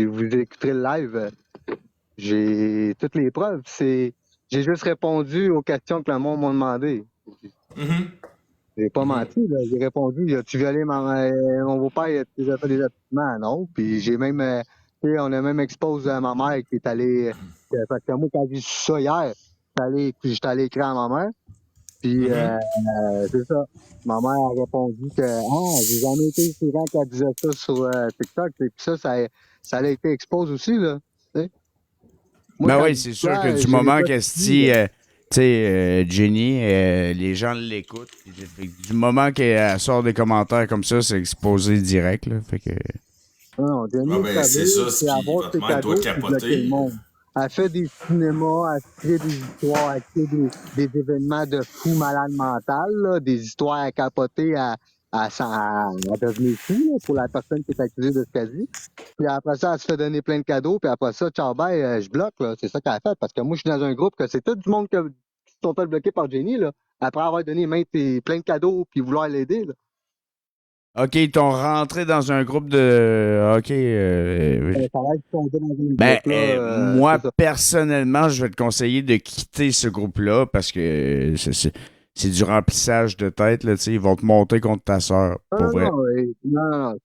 vous écouterez le live, j'ai toutes les preuves. J'ai juste répondu aux questions que le monde m'a demandé. Mhm. J'ai pas menti, là. J'ai répondu, as-tu violé mon beau-père, il a déjà fait des attouchements? Non. Puis j'ai même, tu sais, on a même exposé à ma mère qui est allée, parce que moi, quand j'ai su ça hier, j'étais allé écrire à ma mère. Puis, c'est ça. Ma mère a répondu que, j'ai jamais été au courant qu'elle disait ça sur TikTok. Et puis ça a été exposé aussi, là. Tu sais. Moi, Ben quand oui, je c'est dis sûr ça, que du je l'ai moment pas qu'elle se dit, dit, tu sais, Jenny, les gens l'écoutent. Fait que du moment qu'elle sort des commentaires comme ça, c'est exposé direct, là. Fait que. non, Jenny, Ah ben, c'est ça, c'est puis avoir votre ses mère cadeaux doit puis bloquer capoter. le monde. Elle fait des cinémas, elle crée des histoires, elle crée des événements de fous malades mental, là, des histoires à capoter, à devenir fou, là, pour la personne qui est accusée de ce qu'elle dit. Puis après ça, elle se fait donner plein de cadeaux, puis après ça, ciao, bye, je bloque, là. C'est ça qu'elle a fait, parce que moi, je suis dans un groupe que c'est tout du monde qui se sont fait bloquer par Jenny, là, après avoir donné plein de cadeaux, puis vouloir l'aider, là. OK, ils t'ont rentré dans un groupe de. OK. Ça va être tombé dans un Ben, groupe, là, moi, c'est ça. personnellement, je vais te conseiller de quitter ce groupe-là parce que C'est du remplissage de tête, là, tu sais. Ils vont te monter contre ta sœur, pour vrai. Non, ils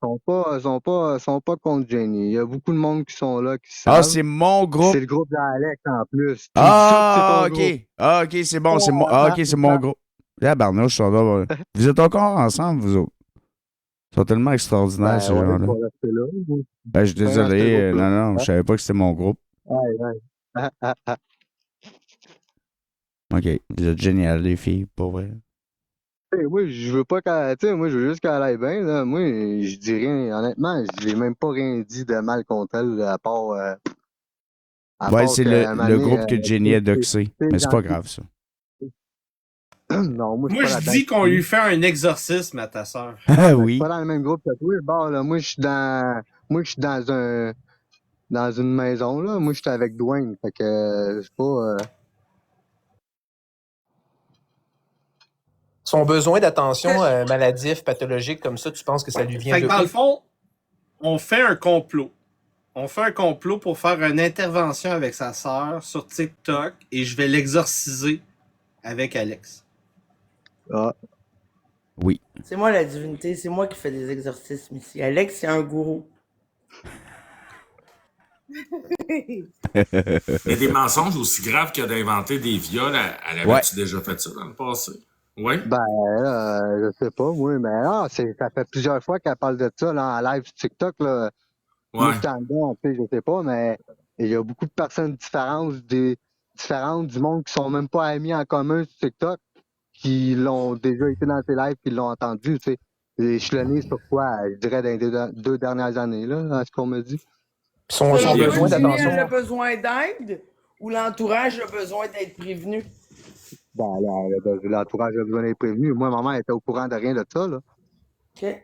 sont pas contre Jenny. Il y a beaucoup de monde qui sont là, qui Ah, savent. c'est mon groupe. C'est le groupe d'Alex en plus. Ah, Tu me dis ok. Ah, ok, c'est bon. C'est mon... Ah, ok, c'est mon groupe. La barnouche, sont là. Vous êtes encore ensemble, vous autres? Ils sont tellement extraordinaires, ces gens-là. je vais rester là. Ben, je suis désolé. Non, je savais pas que c'était mon groupe. Ouais. Ok, vous êtes génial, les filles, pour vrai. Moi, je veux pas qu'elle. Tu sais, moi, je veux juste qu'elle aille bien. Là. Moi, je dis rien. Honnêtement, j'ai même pas rien dit de mal contre elle, à part. Ouais, c'est le groupe que Jenny a doxé. Mais c'est pas grave, ça. Non, moi, Moi, je dis qu'on lui fait un exorcisme à ta sœur. Ah Je oui. suis pas dans le même groupe que toi. Bon, là, moi, je suis dans une maison, là. Moi, je suis avec Dwayne. Fait que c'est pas. Son besoin d'attention maladif, pathologique, comme ça, tu penses que ça lui vient Fait que de dans où? le fond, on fait un complot. On fait un complot pour faire une intervention avec sa sœur sur TikTok et je vais l'exorciser avec Alex. Ah. Oui. C'est moi la divinité, c'est moi qui fais des exorcismes ici. Alex, c'est un gourou. Il y a des mensonges aussi graves que d'inventer des viols. Elle avait-tu déjà fait ça dans le passé? Oui. Ben, je sais pas, moi, mais non, ça fait plusieurs fois qu'elle parle de ça, là, en live sur TikTok, là. Moi, je suis en dedans, tu sais, je sais pas, mais il y a beaucoup de personnes différentes du monde qui sont même pas amis en commun sur TikTok, qui l'ont déjà été dans tes lives, qui l'ont entendu, tu sais. Et je suis le nez sur quoi, je dirais, dans les deux dernières années, là, à ce qu'on me dit. Son Selon besoin toi, Jenny, d'attention. elle a besoin d'aide ou l'entourage a besoin d'être prévenu? Ben, l'entourage a besoin d'être prévenu. Moi, maman était au courant de rien de ça, là. OK.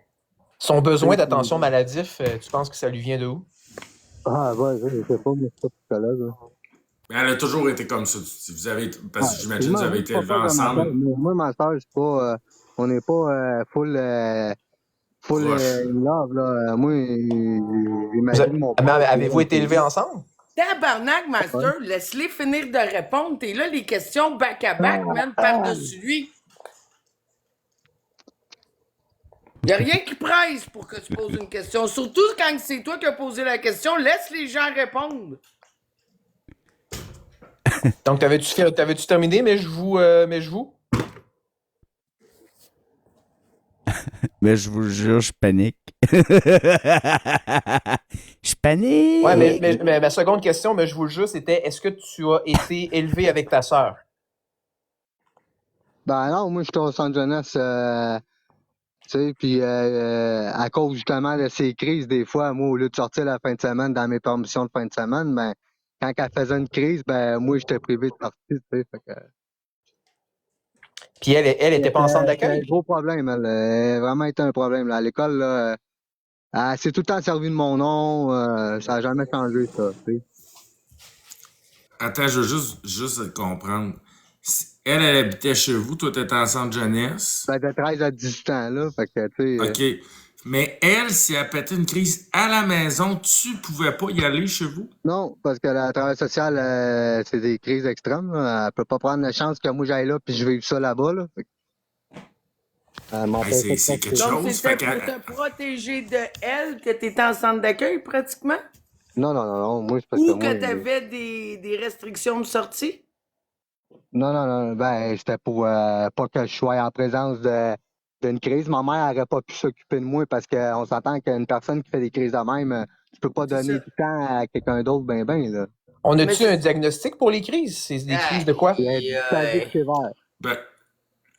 Son besoin d'attention maladif, tu penses que ça lui vient de où? Ah, ouais, je sais pas, mais c'est pas psychologue, là. Elle a toujours été comme ça. Vous avez, parce que j'imagine que vous avez été élevés ensemble. Moi, ma soeur, c'est pas. On n'est pas full in love, là. Moi, j'imagine mon père. Avez-vous été élevés ensemble? Tabarnak, Master, laisse-les finir de répondre. T'es là, les questions back-à-back, même par-dessus lui. Y a rien qui presse pour que tu poses une question. Surtout quand c'est toi qui as posé la question, laisse les gens répondre. Donc, t'avais-tu terminé, mais je vous. Mais je vous jure, je panique. Je panique. Ouais, mais ma seconde question, mais je vous le jure, c'était est-ce que tu as été élevé avec ta sœur? Ben non, moi, j'étais au centre jeunesse, tu sais, puis à cause justement de ces crises, des fois, moi, au lieu de sortir la fin de semaine dans mes permissions de fin de semaine, ben, quand elle faisait une crise, ben, moi, j'étais privé de sortie, tu sais, fait que... Puis elle était pas en centre d'accueil? C'est un gros problème, elle a vraiment été un problème, là. À l'école, là, elle s'est tout le temps servi de mon nom, ça n'a jamais changé, ça, tu sais. Attends, je veux juste comprendre. Elle habitait chez vous, toi, t'étais en centre jeunesse. Ben, de 13 à 18 ans, là, fait que, tu sais... OK. Mais elle, si elle pétait une crise à la maison, tu pouvais pas y aller chez vous? Non, parce que le travail social, c'est des crises extrêmes, là. Elle peut pas prendre la chance que moi j'aille là puis je vive ça là-bas, là. Fait que... c'est quelque Donc, chose. c'était pour te protéger de elle que tu étais en centre d'accueil, pratiquement? Non, moi, c'est parce Ou que moi... que tu avais des restrictions de sortie? Non, ben, c'était pour pas que je sois en présence d'une crise. Ma mère n'aurait pas pu s'occuper de moi parce qu'on s'entend qu'une personne qui fait des crises de même, tu peux pas donner du temps à quelqu'un d'autre, ben, là. On a-tu un diagnostic pour les crises? C'est des crises de quoi? Dysphagie sévère. Ben,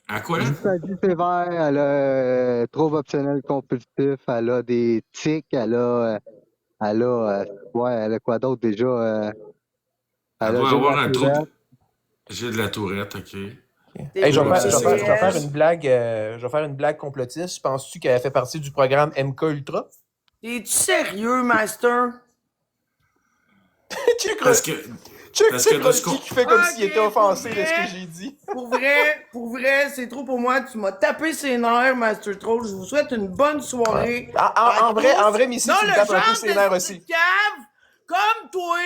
à quoi? Dysphagie sévère, elle a trouble optionnel compulsif, elle a des tics, elle a quoi d'autre déjà? Elle doit avoir un trouble. J'ai de la tourette, OK. Hey, je vais faire une blague. Je vais faire une blague complotiste. Penses-tu qu'elle fait partie du programme MK Ultra? Es-tu sérieux, Master? Parce que de ce qu'on... qui fait comme s'il était offensé de ce que j'ai dit. Pour vrai, c'est trop pour moi. Tu m'as tapé ses nerfs, Master Troll. Je vous souhaite une bonne soirée. En vrai, Missy, tu me tapes un peu ses nerfs aussi. Cave, comme toi,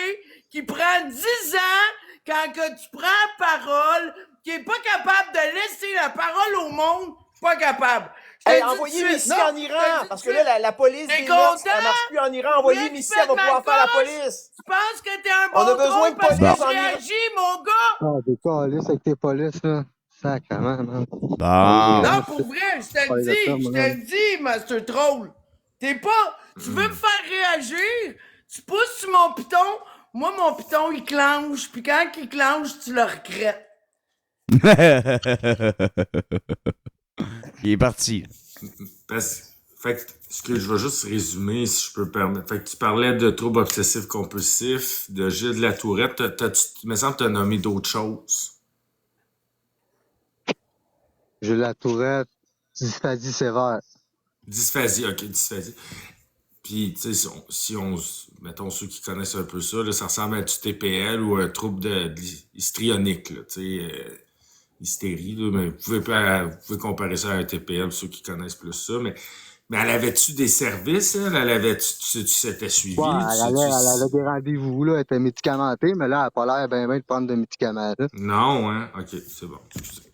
qui prend 10 ans quand que tu prends parole, qui est pas capable de laisser la parole au monde, pas capable. Je te Hey, le dis envoyez tout de suite. Messi Non, en je te le Iran, dis parce tout que de là, la police T'es des mœurs, content? elle marche plus en Iran. Envoyez Oui, Messi, tu elle va pètes pouvoir ma faire la coche. police. Tu penses que t'es un On a bon besoin drôle de parce police que je en Iran. réagis, mon gars? Ah, t'es caliste avec tes polices, là. Sacrement, man. Bon. Non, pour vrai, je te Pas le les affaires, dis, je moi, te là. le dis, Master Troll. T'es pas. Tu veux me faire réagir? Tu pousses sur mon piton. Moi, mon piton, il clenche. Puis quand il clenche, tu le regrettes. Il est parti. Fait que, ce que je vais juste résumer, si je peux me permettre. Fait que tu parlais de troubles obsessifs compulsifs, de Gilles Latourette. Il me semble que tu as nommé d'autres choses. J'ai la tourette, dysphasie sévère. Dysphasie, ok, dysphasie. Puis, tu sais, mettons ceux qui connaissent un peu ça, là, ça ressemble à du TPL ou un trouble de histrionique, là, tu sais, hystérie, là, mais vous pouvez comparer ça à un TPL, ceux qui connaissent plus ça, mais elle avait-tu des services, elle avait-tu, tu s'étais suivi? Ouais, elle avait des rendez-vous, là, elle était médicamentée, mais là, elle n'a pas l'air bien de prendre de médicaments, là. Non, hein? Ok, c'est bon.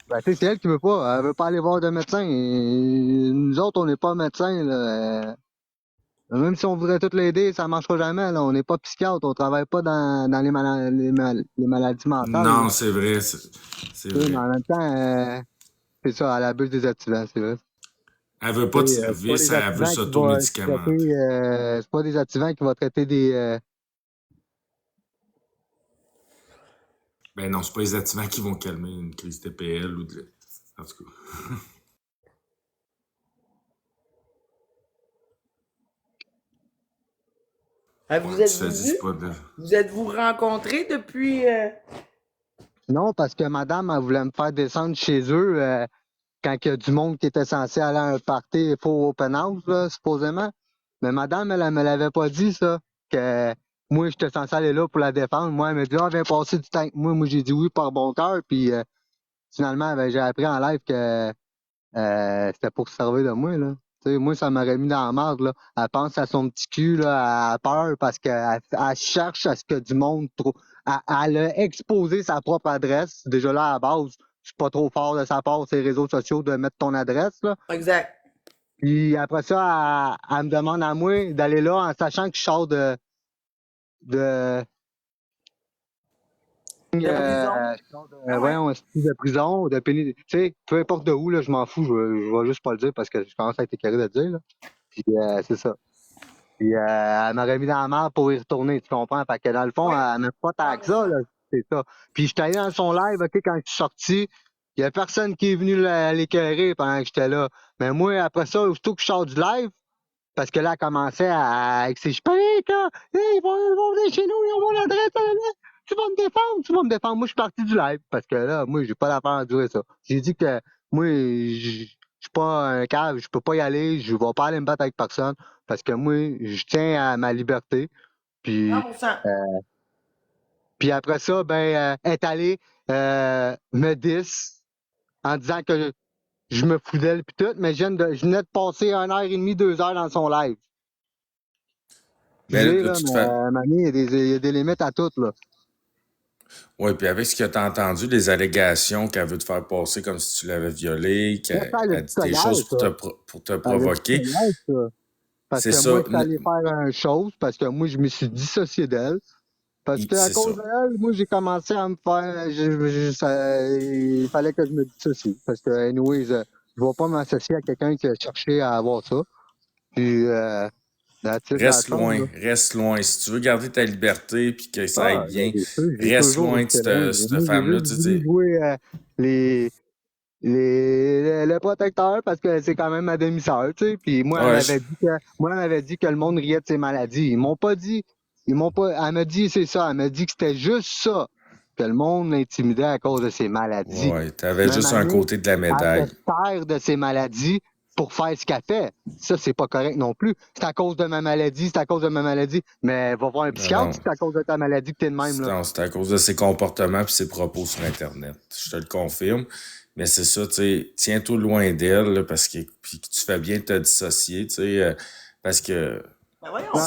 Ben, tu sais, c'est elle qui veut pas. Elle veut pas aller voir de médecin. Et nous autres, on n'est pas médecins, là. Même si on voudrait tout l'aider, ça marchera jamais, là. On n'est pas psychiatre, on travaille pas dans les maladies mentales, là. Non, c'est vrai, c'est Tu sais, vrai. mais en même temps, c'est ça, elle abuse des activants, c'est vrai. Elle veut pas de Tu sais, c'est pas service, des elle veut activants qui vont s'auto-médicamenter. traiter, c'est pas des activants qui vont traiter des, Ben non, c'est pas les activants qui vont calmer une crise TPL ou de... En tout cas. Vous Ouais, êtes tu te dis vus? pas de... Vous êtes-vous rencontrés depuis. Non, parce que madame, elle voulait me faire descendre chez eux quand il y a du monde qui était censé aller à un party faux open house, là, supposément. Mais madame, elle me l'avait pas dit, ça, que moi, j'étais censé aller là pour la défendre. Moi, elle m'a dit, ah, viens passer du temps avec moi. Moi, j'ai dit oui par bon cœur. Puis finalement, ben, j'ai appris en live que c'était pour se servir de moi, là. Tu sais, moi, ça m'aurait mis dans la merde, là. Elle pense à son petit cul, là, elle a peur parce qu'elle cherche à ce que du monde trouve. Elle a exposé sa propre adresse. Déjà là, à la base, c'est pas trop fort de sa part sur les réseaux sociaux de mettre ton adresse, là. Exact. Puis après ça, elle me demande à moi d'aller là en sachant que je sors de prison. voyons, un style de prison, de pénitentiaire, tu sais, peu importe de où, là, je m'en fous, je vais juste pas le dire parce que je commence à être écœuré de le dire, là. Puis c'est ça. Puis elle m'aurait mis dans la merde pour y retourner, tu comprends? Fait que dans le fond, elle m'aime pas tant que ça, là, c'est ça. Puis j'étais allé dans son live, OK, quand je suis sorti, il y a personne qui est venu l'écœurer pendant que j'étais là. Mais moi, après ça, aussitôt que je sors du live, parce que là, elle commençait avec ses panique, là. Hey, ils vont venir chez nous, ils ont mon adresse, tu vas me défendre, tu vas me défendre. Moi, je suis parti du live parce que là, moi, j'ai pas l'affaire à durer ça. J'ai dit que moi, je suis pas un cave, je peux pas y aller, je vais pas aller me battre avec personne parce que moi, je tiens à ma liberté. Puis, 100%. puis après ça, ben, elle est allée me diss en disant que je me fous d'elle pis tout, mais je venais de passer 1h30, 2 heures dans son live. Mais Désolé, là, là, tu te mais fais... mamie, il y a des limites à tout, là. Oui, puis avec ce que tu as entendu, les allégations qu'elle veut te faire passer comme si tu l'avais violée, qu'elle a dit des choses pour te provoquer. Parce C'est que ça. moi, je suis allé faire une chose, parce que moi, je me suis dissocié d'elle. Parce que à C'est cause ça. d'elle, moi, j'ai commencé à me faire. Il fallait que je me dissocie. Parce que, anyways, je ne vais pas m'associer à quelqu'un qui a cherché à avoir ça. Puis, Reste loin. Si tu veux garder ta liberté puis que ça aille bien, reste loin de cette femme-là. J'ai juste voulu jouer le protecteur parce que c'est quand même ma demi-sœur, tu sais. Puis moi, Ouais, elle m'avait dit que le monde riait de ses maladies. Elle m'a dit c'est ça. Elle m'a dit que c'était juste ça, que le monde l'intimidait à cause de ses maladies. Ouais, t'avais juste un côté de la médaille. Elle se sert de ses maladies pour faire ce qu'elle fait. Ça, c'est pas correct non plus. C'est à cause de ma maladie, Mais va voir un psychiatre, c'est à cause de ta maladie que t'es de même, là. Non, c'est à cause de ses comportements puis ses propos sur Internet. Je te le confirme. Mais c'est ça, tu sais, tiens-toi loin d'elle, là, parce que puis que tu fais bien de te dissocier, tu sais, parce que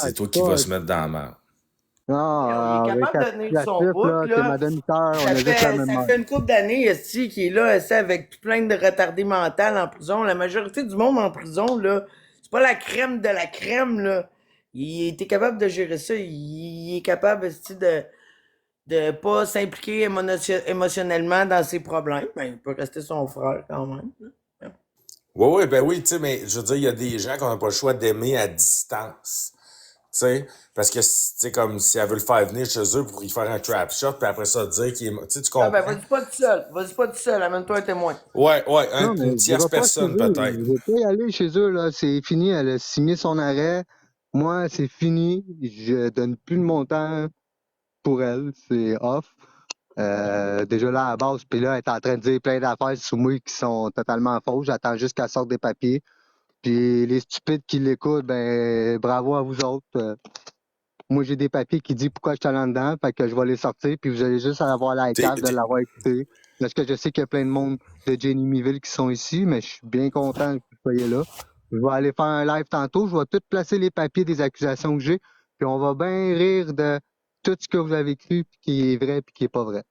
c'est toi qui vas se mettre dans la merde. Non, Il est capable de tenir son récapitulatif, bout, là, c'est ma là. demi-sœur, on Ça a juste la fait, même ça âge. fait une couple d'années, esti, qui est là, esti, avec plein de retardés mentaux en prison. La majorité du monde en prison, là, c'est pas la crème de la crème, là. Il était capable de gérer ça. Il est capable, esti, de pas s'impliquer émotionnellement dans ses problèmes. Ben, il peut rester son frère quand même. Oui, ben oui, tu sais, mais je veux dire, il y a des gens qu'on n'a pas le choix d'aimer à distance. Tu sais, parce que, tu sais, comme si elle veut le faire venir chez eux pour y faire un trap shot, puis après ça, dire qu'il est. Tu sais, tu Ah ben, comprends? vas-y pas tout seul. Vas-y pas tout seul. Amène-toi un témoin. Ouais, Non, mais une je tierce vais pas chez personne, eux. peut-être. Je vais pas y aller chez eux, là. C'est fini. Elle a signé son arrêt. Moi, c'est fini. Je donne plus de montant pour elle. C'est off. Déjà là, à la base, puis là, elle est en train de dire plein d'affaires sur moi qui sont totalement fausses. J'attends juste qu'elle sorte des papiers. Puis les stupides qui l'écoutent, ben bravo à vous autres. Moi, j'ai des papiers qui disent pourquoi je suis allé en dedans, fait que je vais les sortir, puis vous allez juste avoir la T'es- carte de t'es- l'avoir écouté. Parce que je sais qu'il y a plein de monde de Jenny Miville qui sont ici, mais je suis bien content que vous soyez là. Je vais aller faire un live tantôt, je vais tout placer les papiers des accusations que j'ai, puis on va bien rire de tout ce que vous avez cru, puis qui est vrai, puis qui est pas vrai.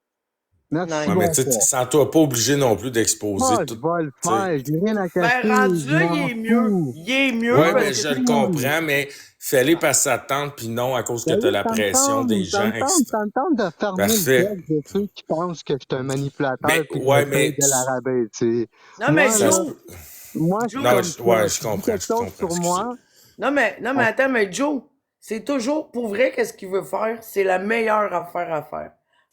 Merci, Nice. Ouais, mais tu sais, bonsoir. sens-toi pas obligé non plus d'exposer Ah, je tout. vais le Tu sais. faire, j'ai rien à Ben, cacher, rendu je là, il m'en est mieux. fous. Il est mieux Ouais, parce mais que je t'es le comprends, mais fais-les parce que ça te tente, puis non à cause que t'as Salut, la pression des gens. ça me tente de fermer le Parfait. bec de ceux qui pensent que je suis un manipulateur Mais, puis que je ouais, me paye mais. de la rabais, tu sais. Non, mais Moi, Ça là, se Joe, peut. moi, je suis Joe, Non, comme je, ça. ouais, je Tu dis comprends, quelque je chose comprends. sur Excusez. moi, non, mais attends, mais Joe, c'est toujours, pour vrai, qu'est-ce qu'il veut faire? C'est la meilleure affaire à faire.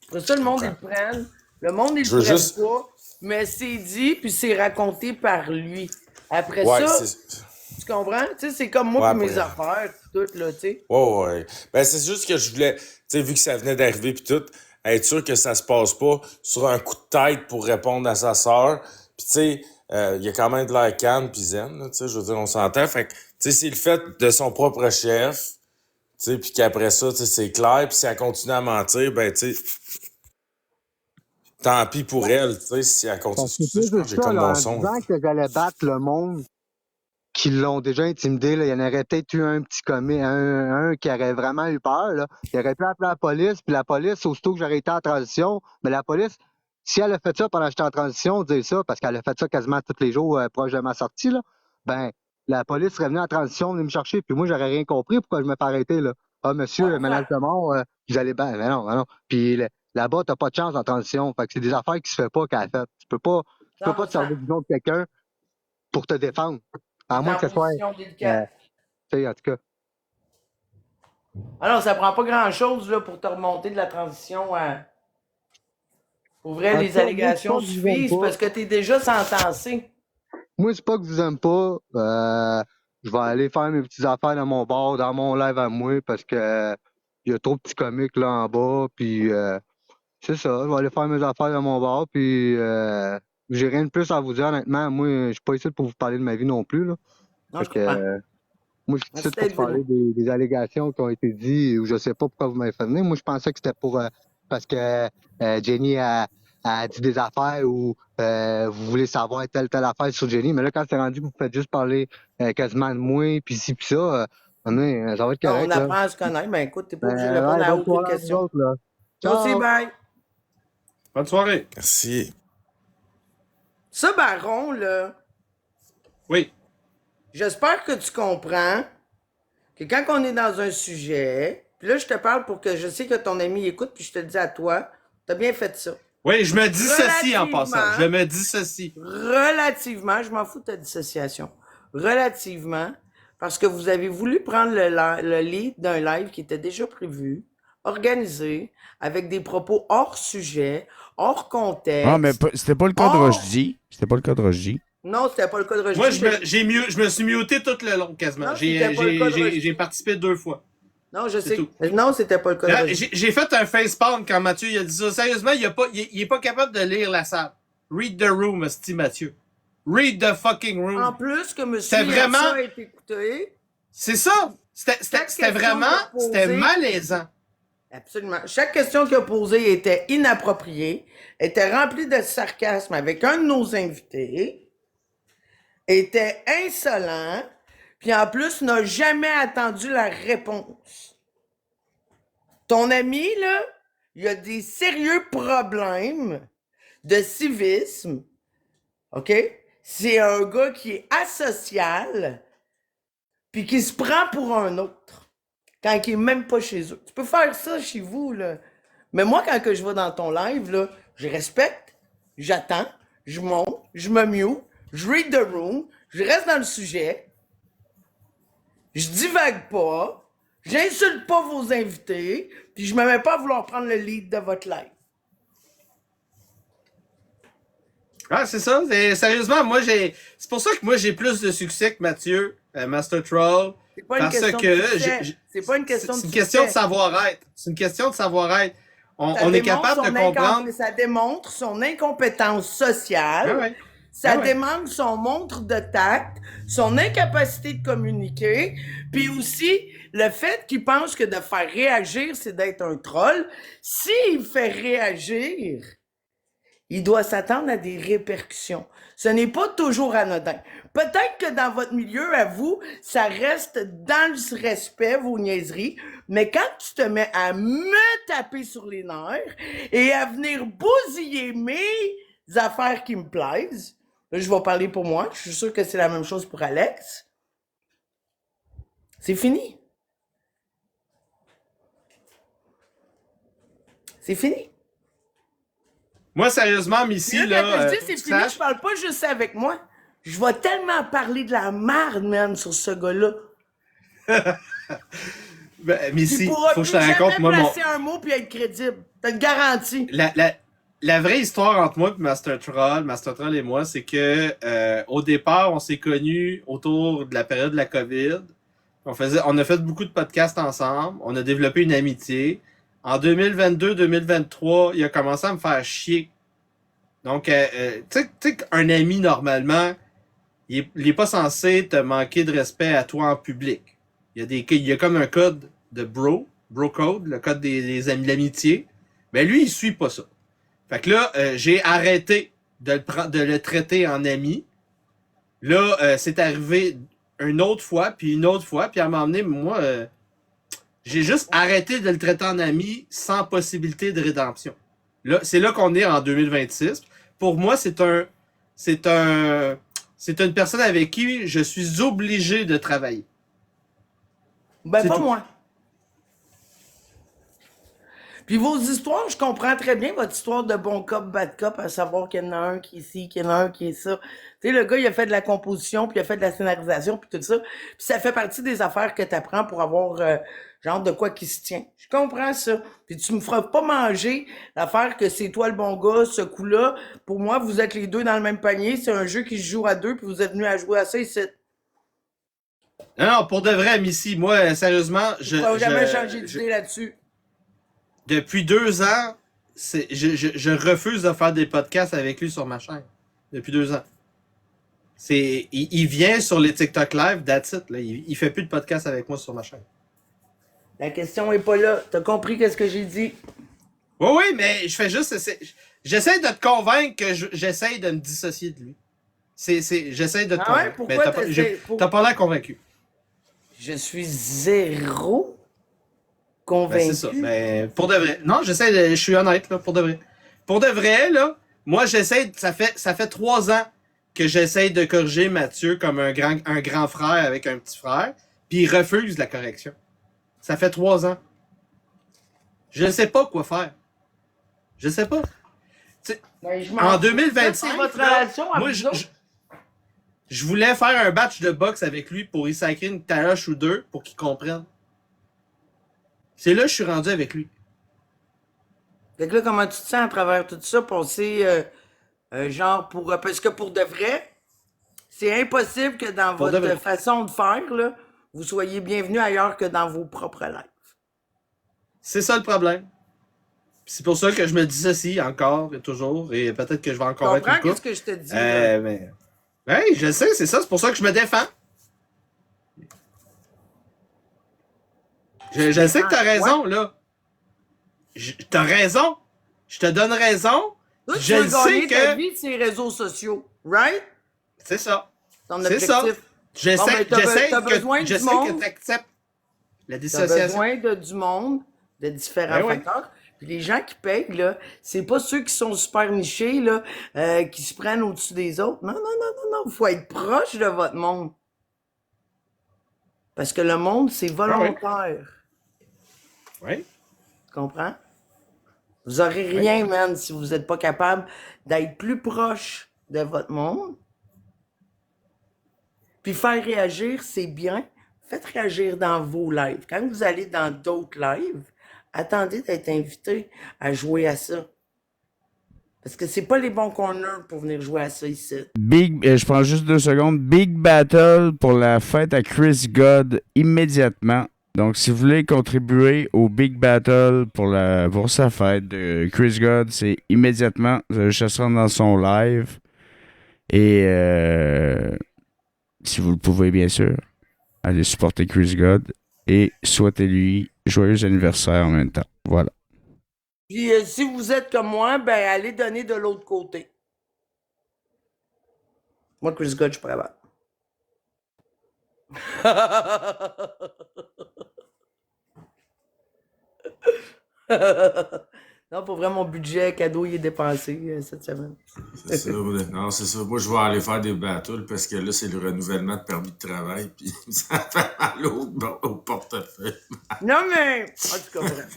Après ça, Je le monde, ils comprends. le prennent. Le monde, ils Je le veux prennent juste. pas. Mais c'est dit, puis c'est raconté par lui. Après Ouais, ça, c'est. tu comprends? Tu sais, c'est comme moi Ouais, puis mes après. affaires, pis tout, là, tu sais. Ouais. Ben, c'est juste que je voulais, tu sais, vu que ça venait d'arriver puis tout, être sûr que ça se passe pas sur un coup de tête pour répondre à sa sœur. Puis, tu sais, il y a quand même de l'air calme puis zen, là, tu sais, je veux dire, on s'entend. Fait que, tu sais, c'est le fait de son propre chef, tu sais, puis qu'après ça, tu sais, c'est clair. Puis si elle continue à mentir, ben, tu sais, tant pis pour elle, tu sais, si elle continue. parce que Tu sais, plus je pense de que j'ai ça, comme là, mon en son. disant que j'allais battre le monde qui l'ont déjà intimidé, là, il y en aurait peut-être eu un petit commis, un qui aurait vraiment eu peur, là. Il aurait pu appeler la police, puis la police, aussitôt que j'aurais été en transition, mais la police, si elle a fait ça pendant que j'étais en transition, dire ça, parce qu'elle a fait ça quasiment tous les jours proche de ma sortie, là, ben, la police serait venue en transition, venir me chercher, puis moi, j'aurais rien compris pourquoi je me fais arrêter, là. Ah, monsieur, menace de mort, vous allez ben, ben non. Puis là-bas, t'as pas de chance en transition. Fait que c'est des affaires qui se fait pas qu'elle a fait. Tu peux pas te 100%. servir du nom de quelqu'un pour te défendre. À T'es moins en que ce soit, position délicate. tu sais, en tout cas. Alors, ça prend pas grand-chose, là, pour te remonter de la transition à... Pour vrai, En les tout cas, moi, c'est allégations pas que je vous aime suffisent pas. parce que t'es déjà sentencé. Moi, c'est pas que je vous aime pas. Je vais aller faire mes petites affaires dans mon bar, dans mon live à moi, parce que il y a trop de petits comiques là en bas. Puis c'est ça. Je vais aller faire mes affaires dans mon bar. Puis j'ai rien de plus à vous dire, honnêtement. Moi, je suis pas ici pour vous parler de ma vie non plus. Là. Non, Fait je que, comprends. moi, je suis Merci ici pour d'être parler venu. des allégations qui ont été dites ou je sais pas pourquoi vous m'avez fait venir. Moi, je pensais que c'était pour parce que Jenny a dit des affaires ou vous voulez savoir telle affaire sur Jenny. Mais là, quand c'est rendu que vous faites juste parler quasiment de moi, puis ci, puis ça, ça va être Non, on correct, là. apprend à se connaître. Ben écoute, t'es pas obligé de répondre Ouais, à bonne aucune soirée à vous question. autres, là. Toi aussi, Ciao! bye. Bonne soirée. Merci. Ce baron, là, Oui. j'espère que tu comprends que quand on est dans un sujet, puis là, je te parle pour que je sais que ton ami écoute, puis je te dis à toi, t'as bien fait ça. Oui, je me dissocie en passant. Relativement. Je me dissocie. Relativement, je m'en fous de ta dissociation. Relativement, parce que vous avez voulu prendre le lead d'un live qui était déjà prévu, organisé, avec des propos hors sujet, hors contexte. Ah, mais c'était pas le cas de hors- Rochdy. C'était pas le cas de Rochdy. Non, c'était pas le cas de Roger. Moi, je me suis muté tout le long quasiment. Non, c'était pas le cas de Roger. J'ai participé 2 fois. Non, je C'est sais. tout. Non, c'était pas le cas de Là, Roger. j'ai fait un facepalm quand Mathieu il a dit ça. Sérieusement, il est pas capable de lire la salle. Read the room, esti Mathieu. Read the fucking room. En plus que monsieur C'était vraiment- Yatsa a été écouté, C'est ça. C'était question vraiment... qu'il a C'était posée- malaisant. absolument. Chaque question qu'il a posée était inappropriée, était remplie de sarcasme avec un de nos invités, était insolent, puis en plus n'a jamais attendu la réponse. Ton ami, là, il a des sérieux problèmes de civisme. OK? C'est un gars qui est asocial, puis qui se prend pour un autre, quand il est même pas chez eux. Tu peux faire ça chez vous, là. Mais moi, quand que je vais dans ton live, là, je respecte, j'attends, je monte, je me mute, je read the room, je reste dans le sujet, je divague pas, j'insulte pas vos invités, puis je me mets pas à vouloir prendre le lead de votre live. Ah, c'est ça. Sérieusement, c'est pour ça que moi, j'ai plus de succès que Mathieu, Master Troll. C'est pas une Parce question que de succès. C'est pas une question de c'est une succès. question de savoir-être. C'est une question de savoir-être. On est démontre capable de son comprendre. Ça démontre son incompétence sociale. Ah ouais. Ça Ah ouais. démontre son montre de tact, son incapacité de communiquer, puis aussi le fait qu'il pense que de faire réagir, c'est d'être un troll. S'il fait réagir, il doit s'attendre à des répercussions. Ce n'est pas toujours anodin. Peut-être que dans votre milieu, à vous, ça reste dans le respect, vos niaiseries, mais quand tu te mets à me taper sur les nerfs et à venir bousiller mes affaires qui me plaisent, là, je vais parler pour moi, je suis sûr que c'est la même chose pour Alex, c'est fini. C'est fini. Moi, sérieusement, Missy, Là, là. quand je dis c'est tu fini, saches- je parle pas juste avec moi. Je vais tellement parler de la merde, man, sur ce gars-là. Missy, Tu pourras faut que plus je te raconte, jamais moi, mon. placer un mot puis être crédible. T'as une garantie. La vraie histoire entre moi et Master Troll et moi, c'est que au départ, on s'est connus autour de la période de la COVID. On a fait beaucoup de podcasts ensemble. On a développé une amitié. En 2022-2023, il a commencé à me faire chier. Donc, tu sais qu'un ami, normalement, il est pas censé te manquer de respect à toi en public. Il y a comme un code de bro code, le code des amis de l'amitié. Mais lui, il suit pas ça. Fait que là, j'ai arrêté de le traiter en ami. Là, c'est arrivé une autre fois, puis à un moment donné, moi, j'ai juste arrêté de le traiter en ami sans possibilité de rédemption. Là, c'est là qu'on est en 2026. Pour moi, c'est une personne avec qui je suis obligé de travailler. Ben, C'est pas tout. moi. Puis vos histoires, je comprends très bien votre histoire de bon cop, bad cop, à savoir qu'il y en a un qui est ci, qu'il y en a un qui est ça. Tu sais, le gars, il a fait de la composition, puis il a fait de la scénarisation, puis tout ça. Puis ça fait partie des affaires que tu apprends pour avoir genre de quoi qui se tient. Je comprends ça. Puis tu me feras pas manger l'affaire que c'est toi le bon gars, ce coup-là. Pour moi, vous êtes les deux dans le même panier. C'est un jeu qui se joue à deux, puis vous êtes venus à jouer à ça ici. Non, pour de vrai, Missy, moi, sérieusement, Je ne jamais changer d'idée là-dessus. depuis 2 ans, je refuse de faire des podcasts avec lui sur ma chaîne. Depuis 2 ans. Il vient sur les TikTok Live, that's it. Là. Il fait plus de podcasts avec moi sur ma chaîne. La question est pas là. T'as compris qu'est-ce que j'ai dit? Oui, mais je fais juste... J'essaie de te convaincre que j'essaie de me dissocier de lui. J'essaie de te Ah ouais? convaincre. Pourquoi Mais t'as pas l'air convaincu. Je suis zéro convaincu. Ben, c'est ça. Ben, pour de vrai. Non, je suis honnête, là, pour de vrai. Pour de vrai, là, moi, j'essaie, ça fait 3 ans que j'essaie de corriger Mathieu comme un grand frère avec un petit frère, puis il refuse la correction. Ça fait 3 ans. Je ne sais pas quoi faire. Je sais pas. Ben, je m'en En fous. 2025, Ça, c'est votre là, relation à moi, vous autres. je voulais faire un batch de boxe avec lui pour y sacrer une taroche ou deux pour qu'il comprenne. C'est là que je suis rendu avec lui. Fait que là, comment tu te sens à travers tout ça? Penser, genre, parce que pour de vrai, c'est impossible que dans Pour de votre vrai. façon de faire, là, vous soyez bienvenu ailleurs que dans vos propres lives. C'est ça le problème. C'est pour ça que je me dissocie encore et toujours, et peut-être que je vais Tu encore être comprends une couple. qu'est-ce que je te dis? là? Mais... Oui, je sais, c'est ça. C'est pour ça que je me défends. Je sais que t'as raison, là. T'as raison. Je te donne raison. Toi, tu Je veux le sais gagner ta que... vie de ces réseaux sociaux, right? C'est ça. Ton C'est objectif. ça. Bon, ben, t'as besoin du monde. que t'acceptes la T'as dissociation. besoin de du monde de différents Ben oui. facteurs. Puis les gens qui payent, là, c'est pas ceux qui sont super nichés, là, qui se prennent au-dessus des autres. Non, non, non, non, non. Faut être proche de votre monde. Parce que le monde, c'est volontaire. Oui. Tu comprends? Vous aurez rien, man, si vous n'êtes pas capable d'être plus proche de votre monde. Puis faire réagir, c'est bien. Faites réagir dans vos lives. Quand vous allez dans d'autres lives, attendez d'être invité à jouer à ça. Parce que c'est pas les bons corners pour venir jouer à ça ici. Je prends juste 2 secondes. Big Battle pour la fête à Chris God immédiatement. Donc, si vous voulez contribuer au Big Battle pour sa fête de Chris God, c'est immédiatement. Vous allez juste rentrer dans son live. Et si vous le pouvez, bien sûr, allez supporter Chris God et souhaitez-lui joyeux anniversaire en même temps. Voilà. Puis si vous êtes comme moi, ben allez donner de l'autre côté. Moi, Chris God, je suis pas capable. Non, pour vrai, mon budget cadeau, il est dépensé cette semaine. C'est ça. Non, c'est ça. Moi, je vais aller faire des battles parce que là, c'est le renouvellement de permis de travail. Puis ça fait mal au portefeuille. Non, mais. En tout cas, bref.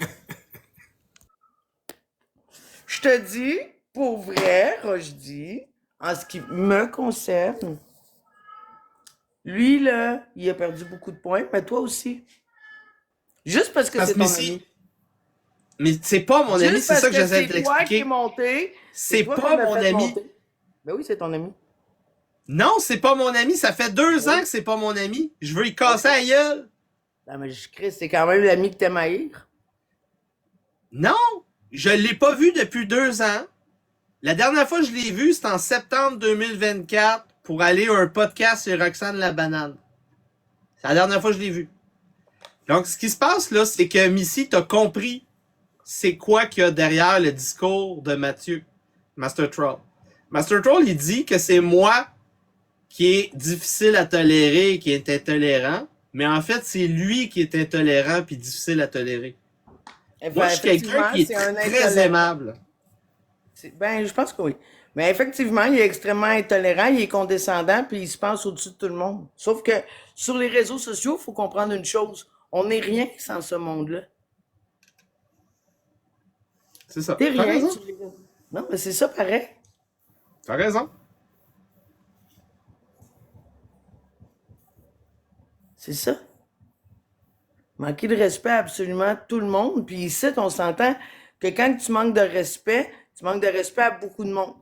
Je te dis, pour vrai, Rochdy, en ce qui me concerne, lui, là, il a perdu beaucoup de points, mais toi aussi. Juste parce que c'est ton ami. Mais c'est pas mon ami, c'est ça que j'essaie de l'expliquer. C'est toi qui es l'expliquer. monté. C'est toi pas qu'on a mon fait ami. monter. Ben oui, c'est ton ami. Non, c'est pas mon ami. Ça fait 2 ans que c'est pas mon ami. Je veux y casser la gueule. Non, mais Chris, c'est quand même l'ami que t'aimes haïr. Non, je l'ai pas vu depuis 2 ans. La dernière fois que je l'ai vu, c'était en septembre 2024 pour aller à un podcast sur Roxane la banane. C'est la dernière fois que je l'ai vu. Donc, ce qui se passe là, c'est que Missy, t'as compris c'est quoi qu'il y a derrière le discours de Mathieu, Master Troll. Master Troll, il dit que c'est moi qui est difficile à tolérer et qui est intolérant, mais en fait, c'est lui qui est intolérant puis difficile à tolérer. Moi, je suis quelqu'un qui est très aimable. Ben, je pense que oui. Mais effectivement, il est extrêmement intolérant, il est condescendant, puis il se pense au-dessus de tout le monde. Sauf que sur les réseaux sociaux, il faut comprendre une chose. On n'est rien sans ce monde-là. C'est ça. T'es T'as rien. raison. Non, mais c'est ça pareil. T'as raison. C'est ça. Manquer de respect à absolument tout le monde. Puis ici, on s'entend que quand tu manques de respect, tu manques de respect à beaucoup de monde.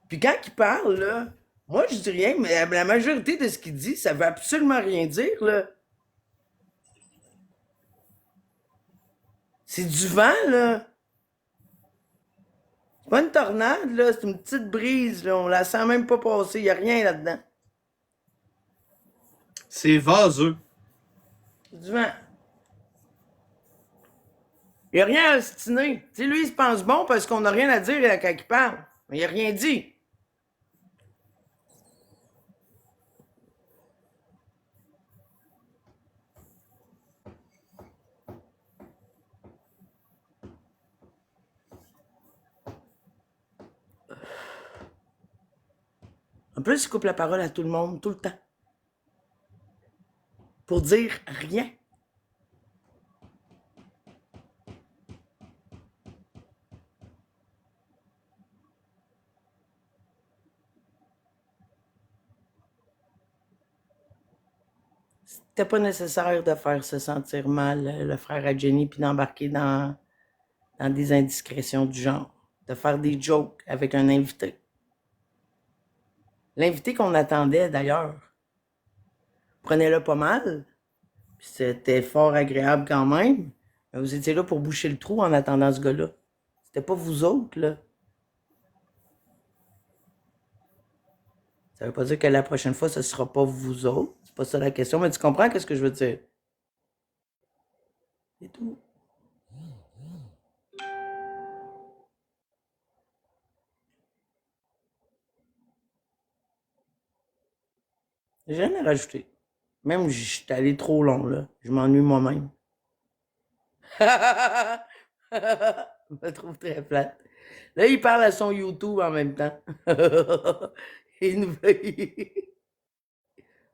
Puis quand il parle, là, moi, je dis rien, mais la majorité de ce qu'il dit, ça veut absolument rien dire, là. C'est du vent, là. C'est pas une tornade, là. C'est une petite brise, là. On la sent même pas passer. Il n'y a rien là-dedans. C'est vaseux. C'est du vent. Il n'y a rien à ostiner. Tu sais, lui, il se pense bon parce qu'on n'a rien à dire quand il parle. Mais il n'a rien dit. En plus, il coupe la parole à tout le monde, tout le temps. Pour dire rien. C'était pas nécessaire de faire se sentir mal le frère à Jenny puis d'embarquer dans des indiscrétions du genre. De faire des jokes avec un invité. L'invité qu'on attendait, d'ailleurs, prenez-le pas mal. Puis c'était fort agréable quand même. Mais vous étiez là pour boucher le trou en attendant ce gars-là. C'était pas vous autres, là. Ça veut pas dire que la prochaine fois, ce sera pas vous autres. C'est pas ça la question, mais tu comprends qu'est-ce que je veux dire? C'est tout. J'ai rien à rajouter. Même, je suis allé trop long, là. Je m'ennuie moi-même. Je me trouve très plate. Là, il parle à son YouTube en même temps. Il nous fait-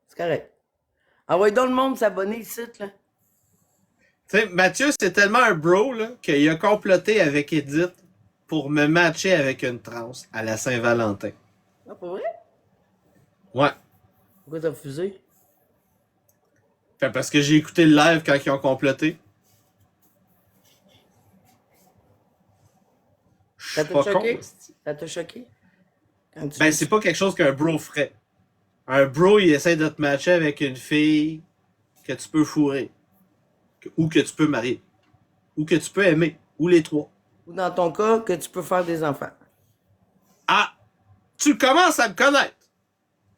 C'est correct. Envoyez donc le monde s'abonner ici, là. Tu sais, Mathieu, c'est tellement un bro là, qu'il a comploté avec Edith pour me matcher avec une transe à la Saint-Valentin. Ah, pas vrai? Ouais. Pourquoi t'as refusé? Fait parce que j'ai écouté le live quand ils ont comploté. Je Ça suis t'a pas con. choqué? esti. Ça t'a choqué? Quand tu Ben, fais c'est ça? pas quelque chose qu'un bro ferait. Un bro, il essaie de te matcher avec une fille que tu peux fourrer. Ou que tu peux marier. Ou que tu peux aimer. Ou les trois. Ou dans ton cas, que tu peux faire des enfants. Ah! Tu commences à me connaître!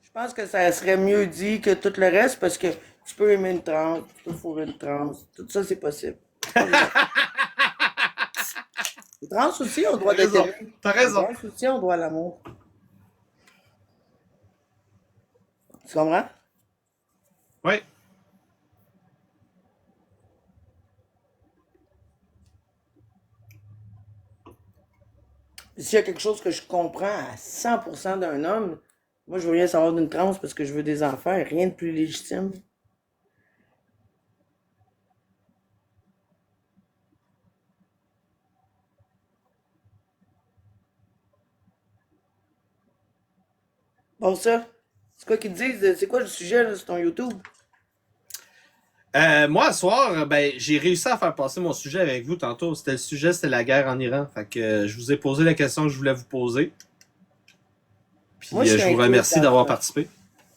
Je pense que ça serait mieux dit que tout le reste parce que tu peux aimer une trans, tu peux fourrer une trans. Tout ça, c'est possible. Les trans aussi ont le droit T'as d'être raison. aimés. T'as Les raison. trans aussi ont le droit à l'amour. Tu comprends? Oui. S'il y a quelque chose que je comprends à 100% d'un homme, moi, je veux rien savoir d'une trans parce que je veux des enfants et rien de plus légitime. Bon, ça, c'est quoi qu'ils te disent? C'est quoi le sujet là, sur ton YouTube? Moi, ce soir, ben, j'ai réussi à faire passer mon sujet avec vous tantôt. C'était le sujet, c'était la guerre en Iran. Fait que je vous ai posé la question que je voulais vous poser. Puis Moi, je suis je vous inculte remercie dans d'avoir ça. participé.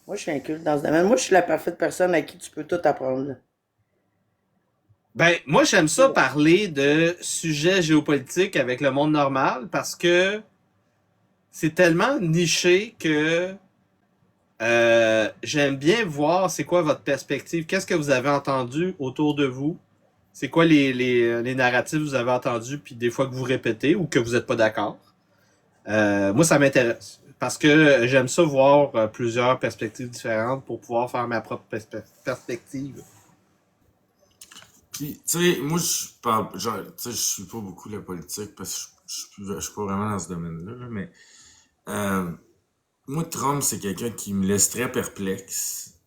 Moi, je suis inculte dans ce domaine. Moi, je suis la parfaite personne à qui tu peux tout apprendre. Là. Ben, moi, j'aime ça parler de sujets géopolitiques avec le monde normal parce que c'est tellement niché que j'aime bien voir c'est quoi votre perspective. Qu'est-ce que vous avez entendu autour de vous? C'est quoi les narratifs que vous avez entendus puis des fois que vous répétez ou que vous n'êtes pas d'accord? Moi, ça m'intéresse parce que j'aime ça voir plusieurs perspectives différentes pour pouvoir faire ma propre perspective. Puis, tu sais, moi, je parle, genre, tu sais, je suis pas beaucoup la politique parce que je suis pas vraiment dans ce domaine-là, là, mais euh, moi, Trump, c'est quelqu'un qui me laisse très perplexe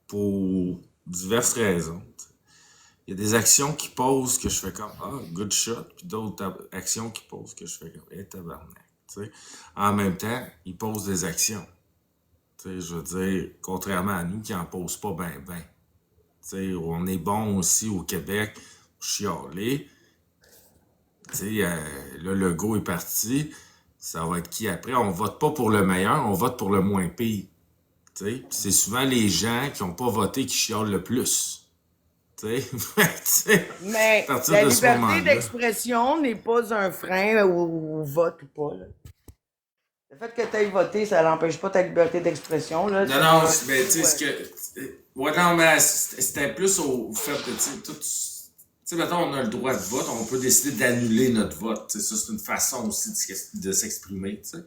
pour diverses raisons. Il y a des actions qu'il pose que je fais comme ah, good shot, puis d'autres actions qu'il pose que je fais comme eh, tabarnak. Tu sais. En même temps, il pose des actions. Tu sais, je veux dire, contrairement à nous qui en posent pas ben ben. Tu sais, on est bon aussi au Québec pour chialer. Tu sais, là, Legault est parti. Ça va être qui après? On vote pas pour le meilleur, on vote pour le moins pire. Tu sais, puis c'est souvent les gens qui n'ont pas voté qui chialent le plus. Tu sais, Mais à partir la de ce liberté moment-là. d'expression n'est pas un frein au vote ou pas. Là. Le fait que tu aies voté, ça n'empêche pas ta liberté d'expression. Là. Non, non, mais tu sais, ce que. Ouais, non, mais c'était plus au fait que, tu sais, tout. Tu sais, mettons, on a le droit de vote, on peut décider d'annuler notre vote. Tu sais, ça, c'est une façon aussi de s'exprimer, tu sais.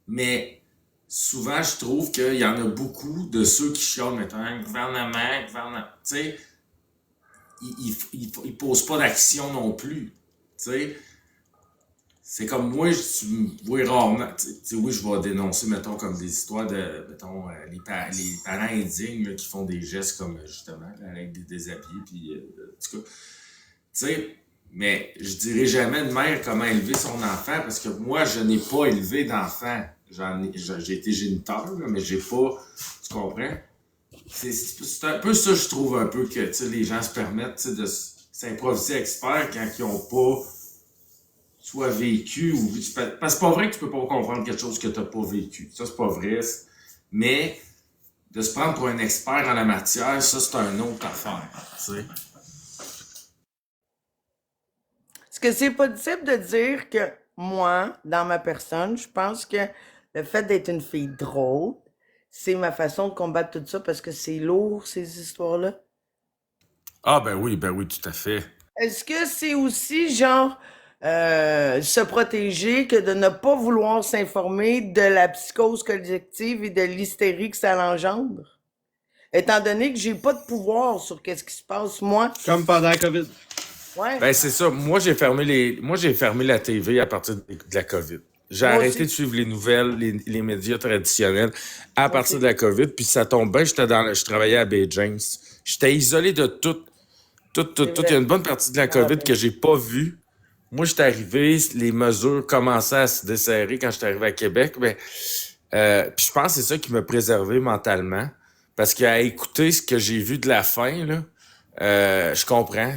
Mais souvent, je trouve qu'il y en a beaucoup de ceux qui chialent, mettons, gouvernement. Tu sais, ils posent pas d'action non plus. Tu sais. C'est comme moi, tu me vois rarement. Tu sais, oui, je vais dénoncer, mettons, comme des histoires de, mettons, les parents indignes là, qui font des gestes comme, justement, avec des déshabillés, puis, en tout cas. Tu sais, mais je dirais jamais de mère comment élever son enfant, parce que moi, je n'ai pas élevé d'enfant. J'ai été géniteur, là, mais j'ai pas. Tu comprends? C'est un peu ça, je trouve, un peu que, tu sais, les gens se permettent, de s'improviser experts quand ils ont pas soit vécu ou parce que c'est pas vrai que tu peux pas comprendre quelque chose que tu n'as pas vécu. Ça, c'est pas vrai. Mais de se prendre pour un expert en la matière, ça, c'est une autre affaire. Tu sais. Est-ce que c'est possible de dire que moi, dans ma personne, je pense que le fait d'être une fille drôle, c'est ma façon de combattre tout ça parce que c'est lourd, ces histoires-là? Ah, ben oui, tout à fait. Est-ce que c'est aussi genre se protéger que de ne pas vouloir s'informer de la psychose collective et de l'hystérie que ça l'engendre? Étant donné que j'ai pas de pouvoir sur qu'est-ce qui se passe, moi. Comme pendant la COVID. Ouais. Ben, c'est ça. Moi, j'ai fermé la TV à partir de la COVID. J'ai Moi arrêté aussi. de suivre les nouvelles, les médias traditionnels à Moi partir aussi. de la COVID. Puis ça tombe bien, je travaillais à Bay James. J'étais isolé de tout. C'est Il y a vrai. une bonne partie de la Je m'en COVID rappelle. que j'ai pas vue. Moi, j'étais arrivé, les mesures commençaient à se desserrer quand j'étais arrivé à Québec. Mais, puis je pense que c'est ça qui m'a préservé mentalement. Parce qu'à écouter ce que j'ai vu de la fin, là, je comprends.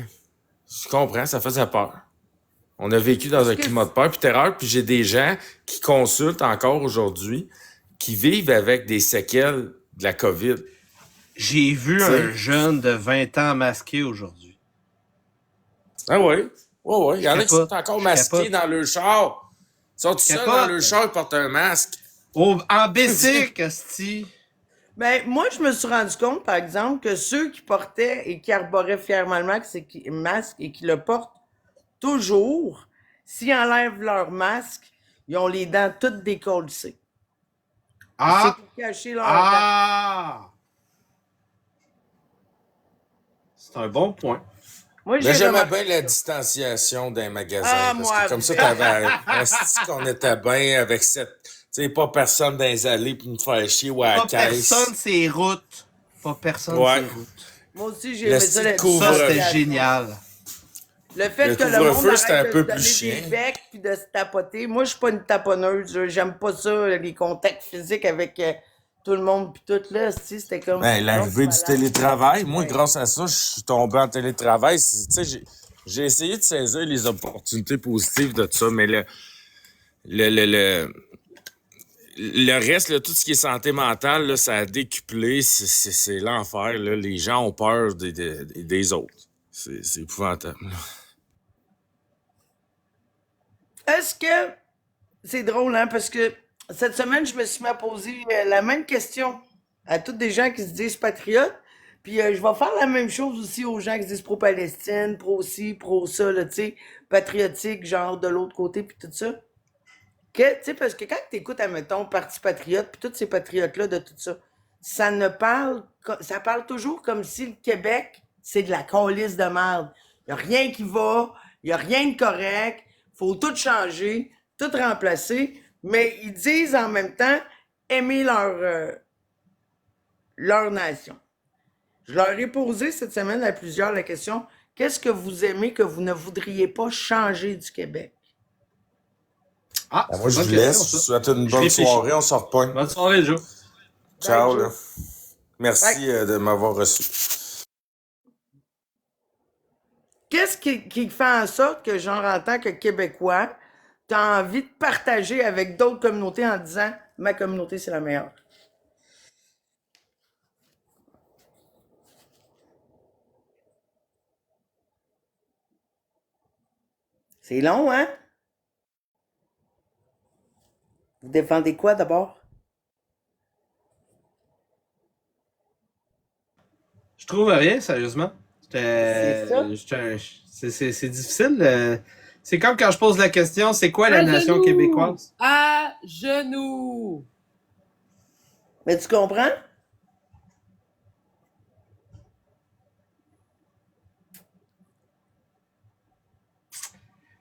Je comprends, ça faisait peur. On a vécu dans un Est-ce que climat de peur puis terreur, puis j'ai des gens qui consultent encore aujourd'hui, qui vivent avec des séquelles de la COVID. J'ai vu Tu sais. un jeune de 20 ans masqué aujourd'hui. Ah oui? Ouais. Il y en a qui sont capote. encore Je masqués capote. dans le char. Ils sont tout seuls Capote. dans le char, ils portent un masque. En bicycle, asti. Ben, moi, je me suis rendu compte, par exemple, que ceux qui portaient et qui arboraient fièrement le masque et qui le portent toujours, s'ils enlèvent leur masque, ils ont les dents toutes décollées. C'est Ah! pour cacher leurs dents. Ah! C'est un bon point. Moi, Mais j'ai j'aimais remarqué bien la ça. distanciation d'un magasin. Ah, parce moi, que comme ça, avec. t'avais un style qu'on était bien avec cette. Tu sais, pas personne dans les allées pour me faire chier ou à la Pas caisse. personne ses routes. Pas personne Ouais. ses routes. Moi aussi, j'ai Le aimé style ça, la couvre- Ça, c'était distanciation. génial. Le fait Le que le monde couvre-feu, c'était arrête un de peu se plus donner chiant. des becs puis de se tapoter. Moi, je suis pas une taponneuse. J'aime pas ça, les contacts physiques avec tout le monde puis tout là. C'était comme... Ben, l'arrivée du télétravail, moi, Ouais. grâce à ça, je suis tombé en télétravail. Tu sais, j'ai essayé de saisir les opportunités positives de ça, mais le reste, là, tout ce qui est santé mentale, là, ça a décuplé. C'est l'enfer. Là. Les gens ont peur des autres. C'est épouvantable. Est-ce que... C'est drôle, hein, parce que cette semaine, je me suis mis à poser la même question à tous des gens qui se disent patriotes. Puis je vais faire la même chose aussi aux gens qui se disent pro-Palestine, pro-ci, pro-ça, là, tu sais, patriotique, genre de l'autre côté, puis tout ça. Tu sais, parce que quand tu écoutes, admettons, Parti patriote, puis tous ces patriotes-là de tout ça, ça parle toujours comme si le Québec, c'est de la calisse de merde. Il n'y a rien qui va, il n'y a rien de correct, faut tout changer, tout remplacer, mais ils disent en même temps aimer leur nation. Je leur ai posé cette semaine à plusieurs la question, qu'est-ce que vous aimez que vous ne voudriez pas changer du Québec? Ah, Ben, moi, je c'est vous une bonne question, laisse. Je vous ça. souhaite une Je bonne réfléchis. soirée. On se repogne. Bonne soirée, Joe. Ciao. Bye, Là. Joe. Merci de m'avoir reçu. Qu'est-ce qui fait en sorte que, genre, en tant que Québécois, tu as envie de partager avec d'autres communautés en disant ma communauté, c'est la meilleure? C'est long, hein? Vous défendez quoi d'abord? Je trouve rien, sérieusement. C'est ça? C'est difficile. C'est comme quand je pose la question, c'est quoi la À nation genoux! québécoise? À genoux! Mais tu comprends?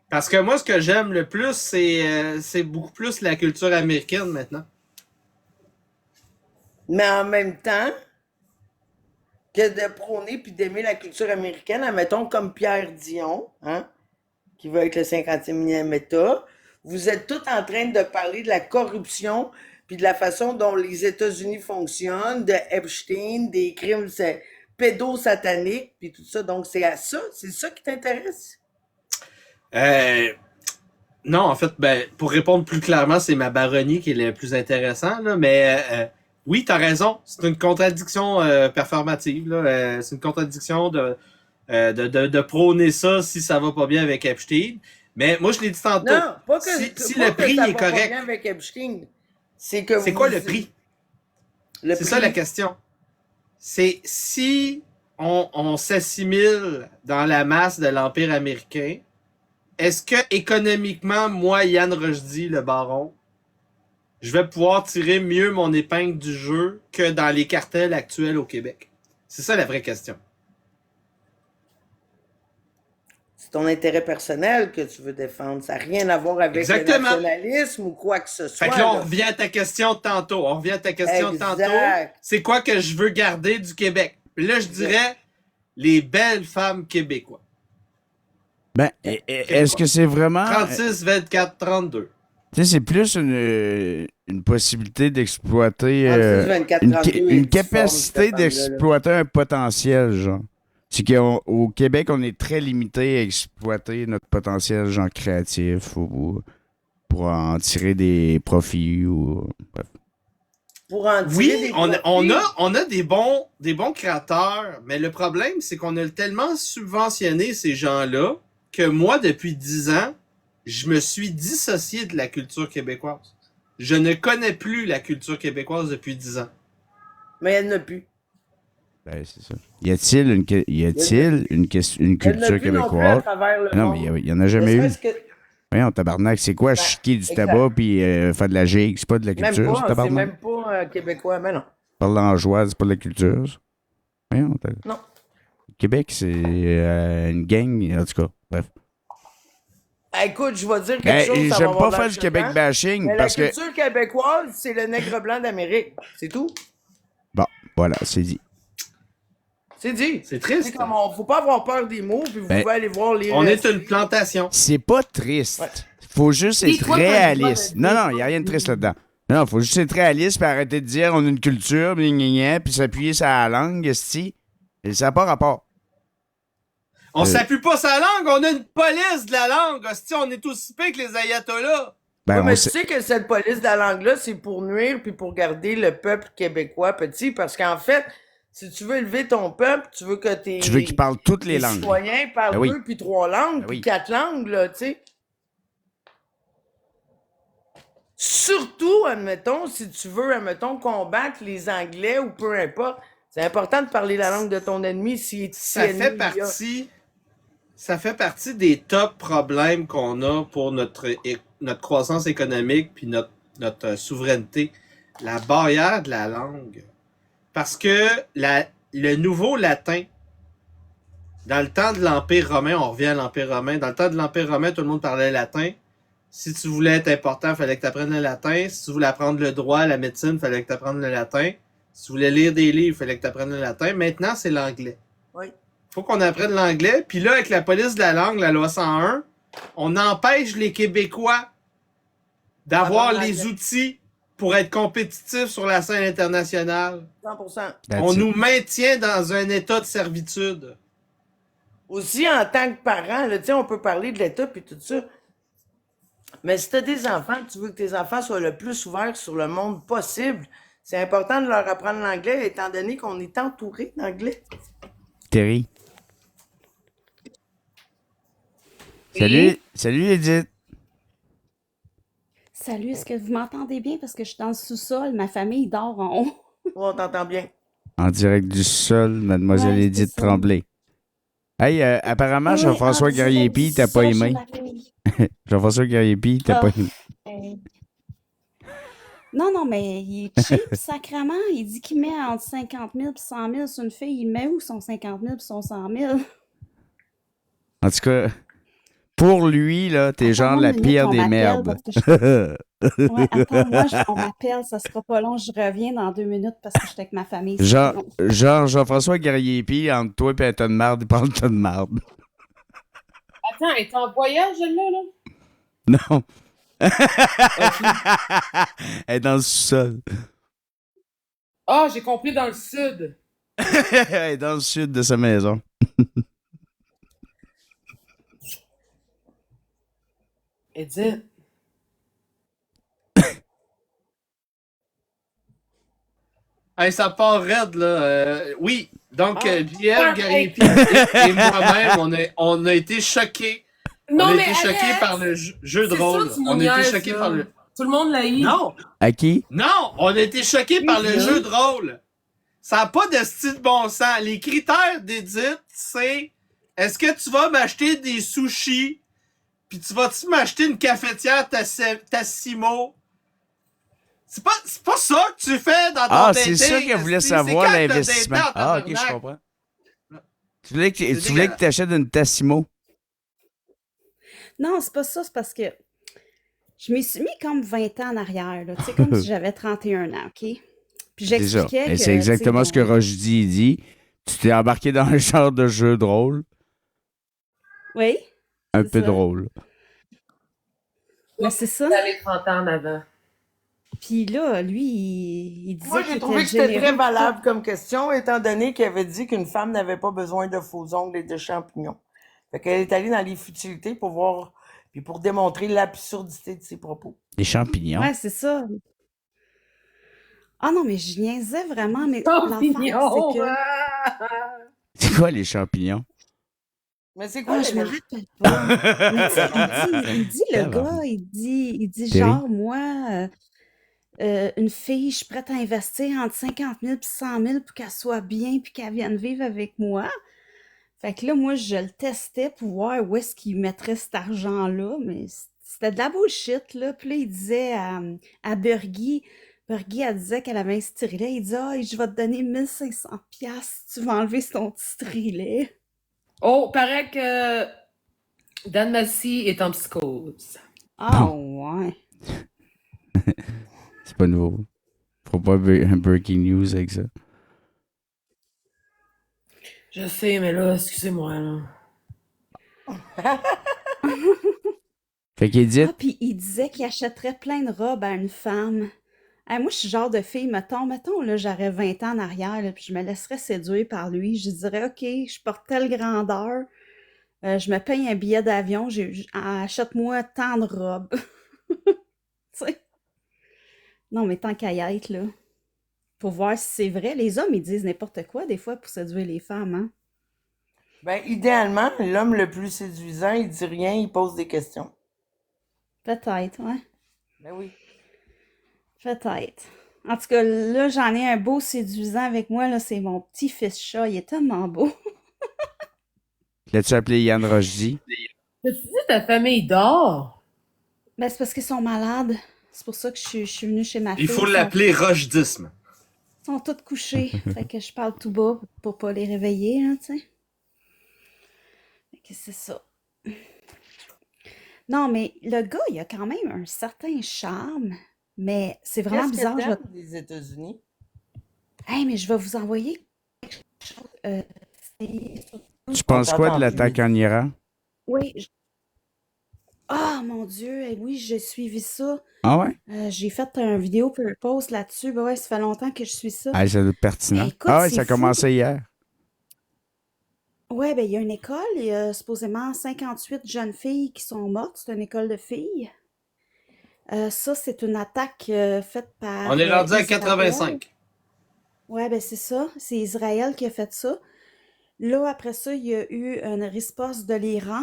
Parce que moi, ce que j'aime le plus, c'est beaucoup plus la culture américaine maintenant. Mais en même temps, que de prôner puis d'aimer la culture américaine, admettons comme Pierre Dion, hein, qui veut être le 50e État, vous êtes tous en train de parler de la corruption puis de la façon dont les États-Unis fonctionnent, de Epstein, des crimes pédosataniques puis tout ça. Donc c'est ça qui t'intéresse? Non, en fait, ben, pour répondre plus clairement, c'est ma baronnie qui est le plus intéressant, là, mais oui, t'as raison, c'est une contradiction performative, là, c'est une contradiction de prôner ça si ça va pas bien avec Epstein. Mais moi, je l'ai dit tantôt, Non, pas que, si pas le que prix ça est va pas correct, bien avec Epstein. C'est que c'est quoi le prix? Le C'est prix. ça la question. C'est si on s'assimile dans la masse de l'Empire américain, est-ce que économiquement, moi, Yann Rochdy, le baron, je vais pouvoir tirer mieux mon épingle du jeu que dans les cartels actuels au Québec? C'est ça la vraie question. C'est ton intérêt personnel que tu veux défendre. Ça n'a rien à voir avec Exactement. le nationalisme ou quoi que ce soit. Fait que là, on là. revient à ta question de tantôt. Exact. C'est quoi que je veux garder du Québec? Puis là, je dirais les belles femmes québécois. Ben, est-ce que c'est vraiment. 36, 24, 32. Tu sais, c'est plus une possibilité d'exploiter. 36, 24, 32 une est capacité difforme, cette d'exploiter un potentiel, genre. C'est qu'au Québec, on est très limité à exploiter notre potentiel, genre créatif, ou pour en tirer des profits, ou. Bref. Pour en tirer Oui, des on a des bons créateurs, mais le problème, c'est qu'on a tellement subventionné ces gens-là que moi, depuis 10 ans, je me suis dissocié de la culture québécoise. Je ne connais plus la culture québécoise depuis 10 ans. Mais elle n'a plus. Ben, c'est ça. Y a-t-il une culture québécoise? Non, mais il y en a jamais eu. Voyons, tabarnak, c'est quoi, chiquer du tabac puis faire de la gigue? C'est pas de la culture, ça, C'est tabarnak? même pas québécois, mais non. Parler en joie, c'est pas de la culture, ça? Voyons, Non. Québec, c'est une gang, en tout cas, bref. Écoute, je vais dire quelque chose. ça J'aime va pas avoir faire l'air du Québec choquant, bashing mais parce la que. culture québécoise, c'est le nègre blanc d'Amérique. C'est tout. Bon, voilà, c'est dit. C'est dit. C'est triste. Faut pas avoir peur des mots, puis vous Ben, pouvez aller voir les. On est une plantation. C'est pas triste. Ouais. Faut juste Dis être toi, t'as le droit réaliste. de Non, dire. non, il n'y a rien de triste là-dedans. Non, faut juste être réaliste puis arrêter de dire on a une culture, puis s'appuyer sur la langue, esti. Et ça n'a pas rapport. On s'appuie pas sa langue, on a une police de la langue. Hostie, on est aussi pire que les ayatollahs. Ben, Ouais, on mais sait- tu sais que cette police de la langue-là, c'est pour nuire puis pour garder le peuple québécois petit, parce qu'en fait, si tu veux élever ton peuple, tu veux que Tu veux qu'ils parlent toutes les les langues. citoyens parlent Ben oui. 2 puis 3 langues, Ben puis oui. 4 langues, là, tu sais. Surtout, admettons, si tu veux, admettons, combattre les Anglais ou peu importe, c'est important de parler la langue de ton ennemi si Ça ennemi fait il y a. partie des top problèmes qu'on a pour notre croissance économique puis notre souveraineté. La barrière de la langue. Parce que le nouveau latin, dans le temps de l'Empire romain, on revient à l'Empire romain, dans le temps de l'Empire romain, tout le monde parlait latin. Si tu voulais être important, il fallait que tu apprennes le latin. Si tu voulais apprendre le droit, la médecine, il fallait que tu apprennes le latin. Si tu voulais lire des livres, il fallait que tu apprennes le latin. Maintenant, c'est l'anglais. Oui. Faut qu'on apprenne l'anglais. Puis là, avec la police de la langue, la loi 101, on empêche les Québécois d'avoir Apprendre les l'anglais. outils pour être compétitifs sur la scène internationale. 100%. On nous maintient dans un état de servitude. Aussi, en tant que parent, là, tu sais, on peut parler de l'État puis tout ça. Mais si tu as des enfants, tu veux que tes enfants soient le plus ouverts sur le monde possible, c'est important de leur apprendre l'anglais, étant donné qu'on est entouré d'anglais. Terry. Salut Edith. Salut, est-ce que vous m'entendez bien? Parce que je suis dans le sous-sol, ma famille dort en haut. On t'entend bien. En direct du sol, mademoiselle Ouais, Edith c'est ça. Tremblay. Hey, apparemment, Oui, Jean-François en direct Garriépi, du t'as pas sol chez aimé. ma famille. Jean-François Garriépi, t'as Ah. pas aimé. Non, mais il est cheap, sacrément. Il dit qu'il met entre 50 000 et 100 000 sur une fille. Il met où son 50 000 et son 100 000? En tout cas, pour lui, là, t'es genre la pire des merdes. Ouais, attends, moi, on m'appelle, ça sera pas long. Je reviens dans 2 minutes parce que je suis avec ma famille. c'est Genre, long. genre Jean-François Garriépi, entre toi et un tas de marde, il parle de tas de marde. Attends, elle est en voyage, là, là? Non. Elle est dans le sous-sol. Ah, j'ai compris dans le sud. Elle est dans le sud de sa maison. Edith. Hey, ça part raide, là. Oui, donc Pierre Ah, Garriépi et moi-même, on a été choqués. Non, on a mais été choqués Alex, par le jeu de c'est ça, rôle. tu nous On a été niaises, choqués là. par le... Tout le monde l'a eu. Non! À qui? Non! On a été choqués par le jeu de rôle. Ça n'a pas de style bon sens. Les critères d'Edith, c'est est-ce que tu vas m'acheter des sushis puis tu vas-tu m'acheter une cafetière Tassimo? C'est pas ça que tu fais dans ton Ah, dating. c'est ça qu'elle voulait c'est savoir, quand t'as l'investissement. daté en Ah, ok, je tabarnak. comprends. Tu voulais C'est que tu dégueulasse. achètes une Tassimo? Non, c'est pas ça, c'est parce que je m'y suis mis comme 20 ans en arrière, là. Tu sais, comme si j'avais 31 ans, OK? Puis C'est ça. j'expliquais Et que, c'est tu sais, exactement ce que bon... Rochdy dit. Tu t'es embarqué dans un genre de jeu drôle. Oui, Un c'est peu ça. drôle. Mais c'est ça. D'aller 30 ans en avant. Puis là, lui, il disait Moi, qu'il j'ai était trouvé que c'était généreux très pis valable tout. comme question, étant donné qu'il avait dit qu'une femme n'avait pas besoin de faux ongles et de champignons. Fait qu'elle est allée dans les futilités pour voir, puis pour démontrer l'absurdité de ses propos. Des champignons. Ouais, c'est ça. Ah non, mais je niaisais vraiment, mais l'affaire, c'est Champignons! que... C'est quoi les champignons? Mais c'est quoi Ah, je me le... rappelle pas. Mais tu sais, il dit le Tabarnak. gars, il dit Terry? genre, moi, une fille, je suis prête à investir entre 50 000 et 100 000 pour qu'elle soit bien puis qu'elle vienne vivre avec moi. Fait que là, moi, je le testais pour voir où est-ce qu'il mettrait cet argent-là, mais c'était de la bullshit, là. Puis là, il disait à Burgie, elle disait qu'elle avait un stérilet. Il dit, ah, je vais te donner 1500 piastres si tu vas enlever ton petit stérilet. Oh, paraît que Dan Massy est en psychose. Ah, ouais. C'est pas nouveau. Faut pas un breaking news avec ça. Je sais, mais là, excusez-moi, là. Fait qu'il dit, Ah, puis il disait qu'il achèterait plein de robes à une femme. Moi, je suis le genre de fille, mettons, là, j'aurais 20 ans en arrière, là, puis je me laisserais séduire par lui. Je dirais, OK, je porte telle grandeur, je me paye un billet d'avion, achète-moi tant de robes. Tu sais? Non, mais tant qu'à y être, là. Pour voir si c'est vrai. Les hommes, ils disent n'importe quoi, des fois, pour séduire les femmes, hein? Ben, idéalement, l'homme le plus séduisant, il dit rien, il pose des questions. Peut-être, ouais. Ben oui. Peut-être. En tout cas, là, j'en ai un beau séduisant avec moi, là, c'est mon petit-fils chat, il est tellement beau. l'as-tu appelé Yann Rochdy? Tu dis ta famille dort? Ben, c'est parce qu'ils sont malades. C'est pour ça que je suis venue chez ma fille. Il faut l'appeler Rochdisme. Ils sont tous couchés. Fait que je parle tout bas pour pas les réveiller, hein, tu sais. Fait que c'est ça. Non, mais le gars, il a quand même un certain charme. Mais c'est vraiment Qu'est-ce que bizarre. t'aimes des États-Unis? Hey, mais je vais vous envoyer quelque chose. Tu penses quoi de t'entend l'attaque en Iran? Oui. Ah, mon Dieu, oui, j'ai suivi ça. Ah ouais? J'ai fait une vidéo puis un post là-dessus. Ben ouais, ça fait longtemps que je suis ça. Ah, ça doit être pertinent. Écoute, Ah ouais, c'est ça a fou. commencé hier. Ouais, ben il y a une école, il y a supposément 58 jeunes filles qui sont mortes. C'est une école de filles. Ça, c'est une attaque faite par On est rendu à Israël. 85. Ouais, ben c'est ça. C'est Israël qui a fait ça. Là, après ça, il y a eu une riposte de l'Iran.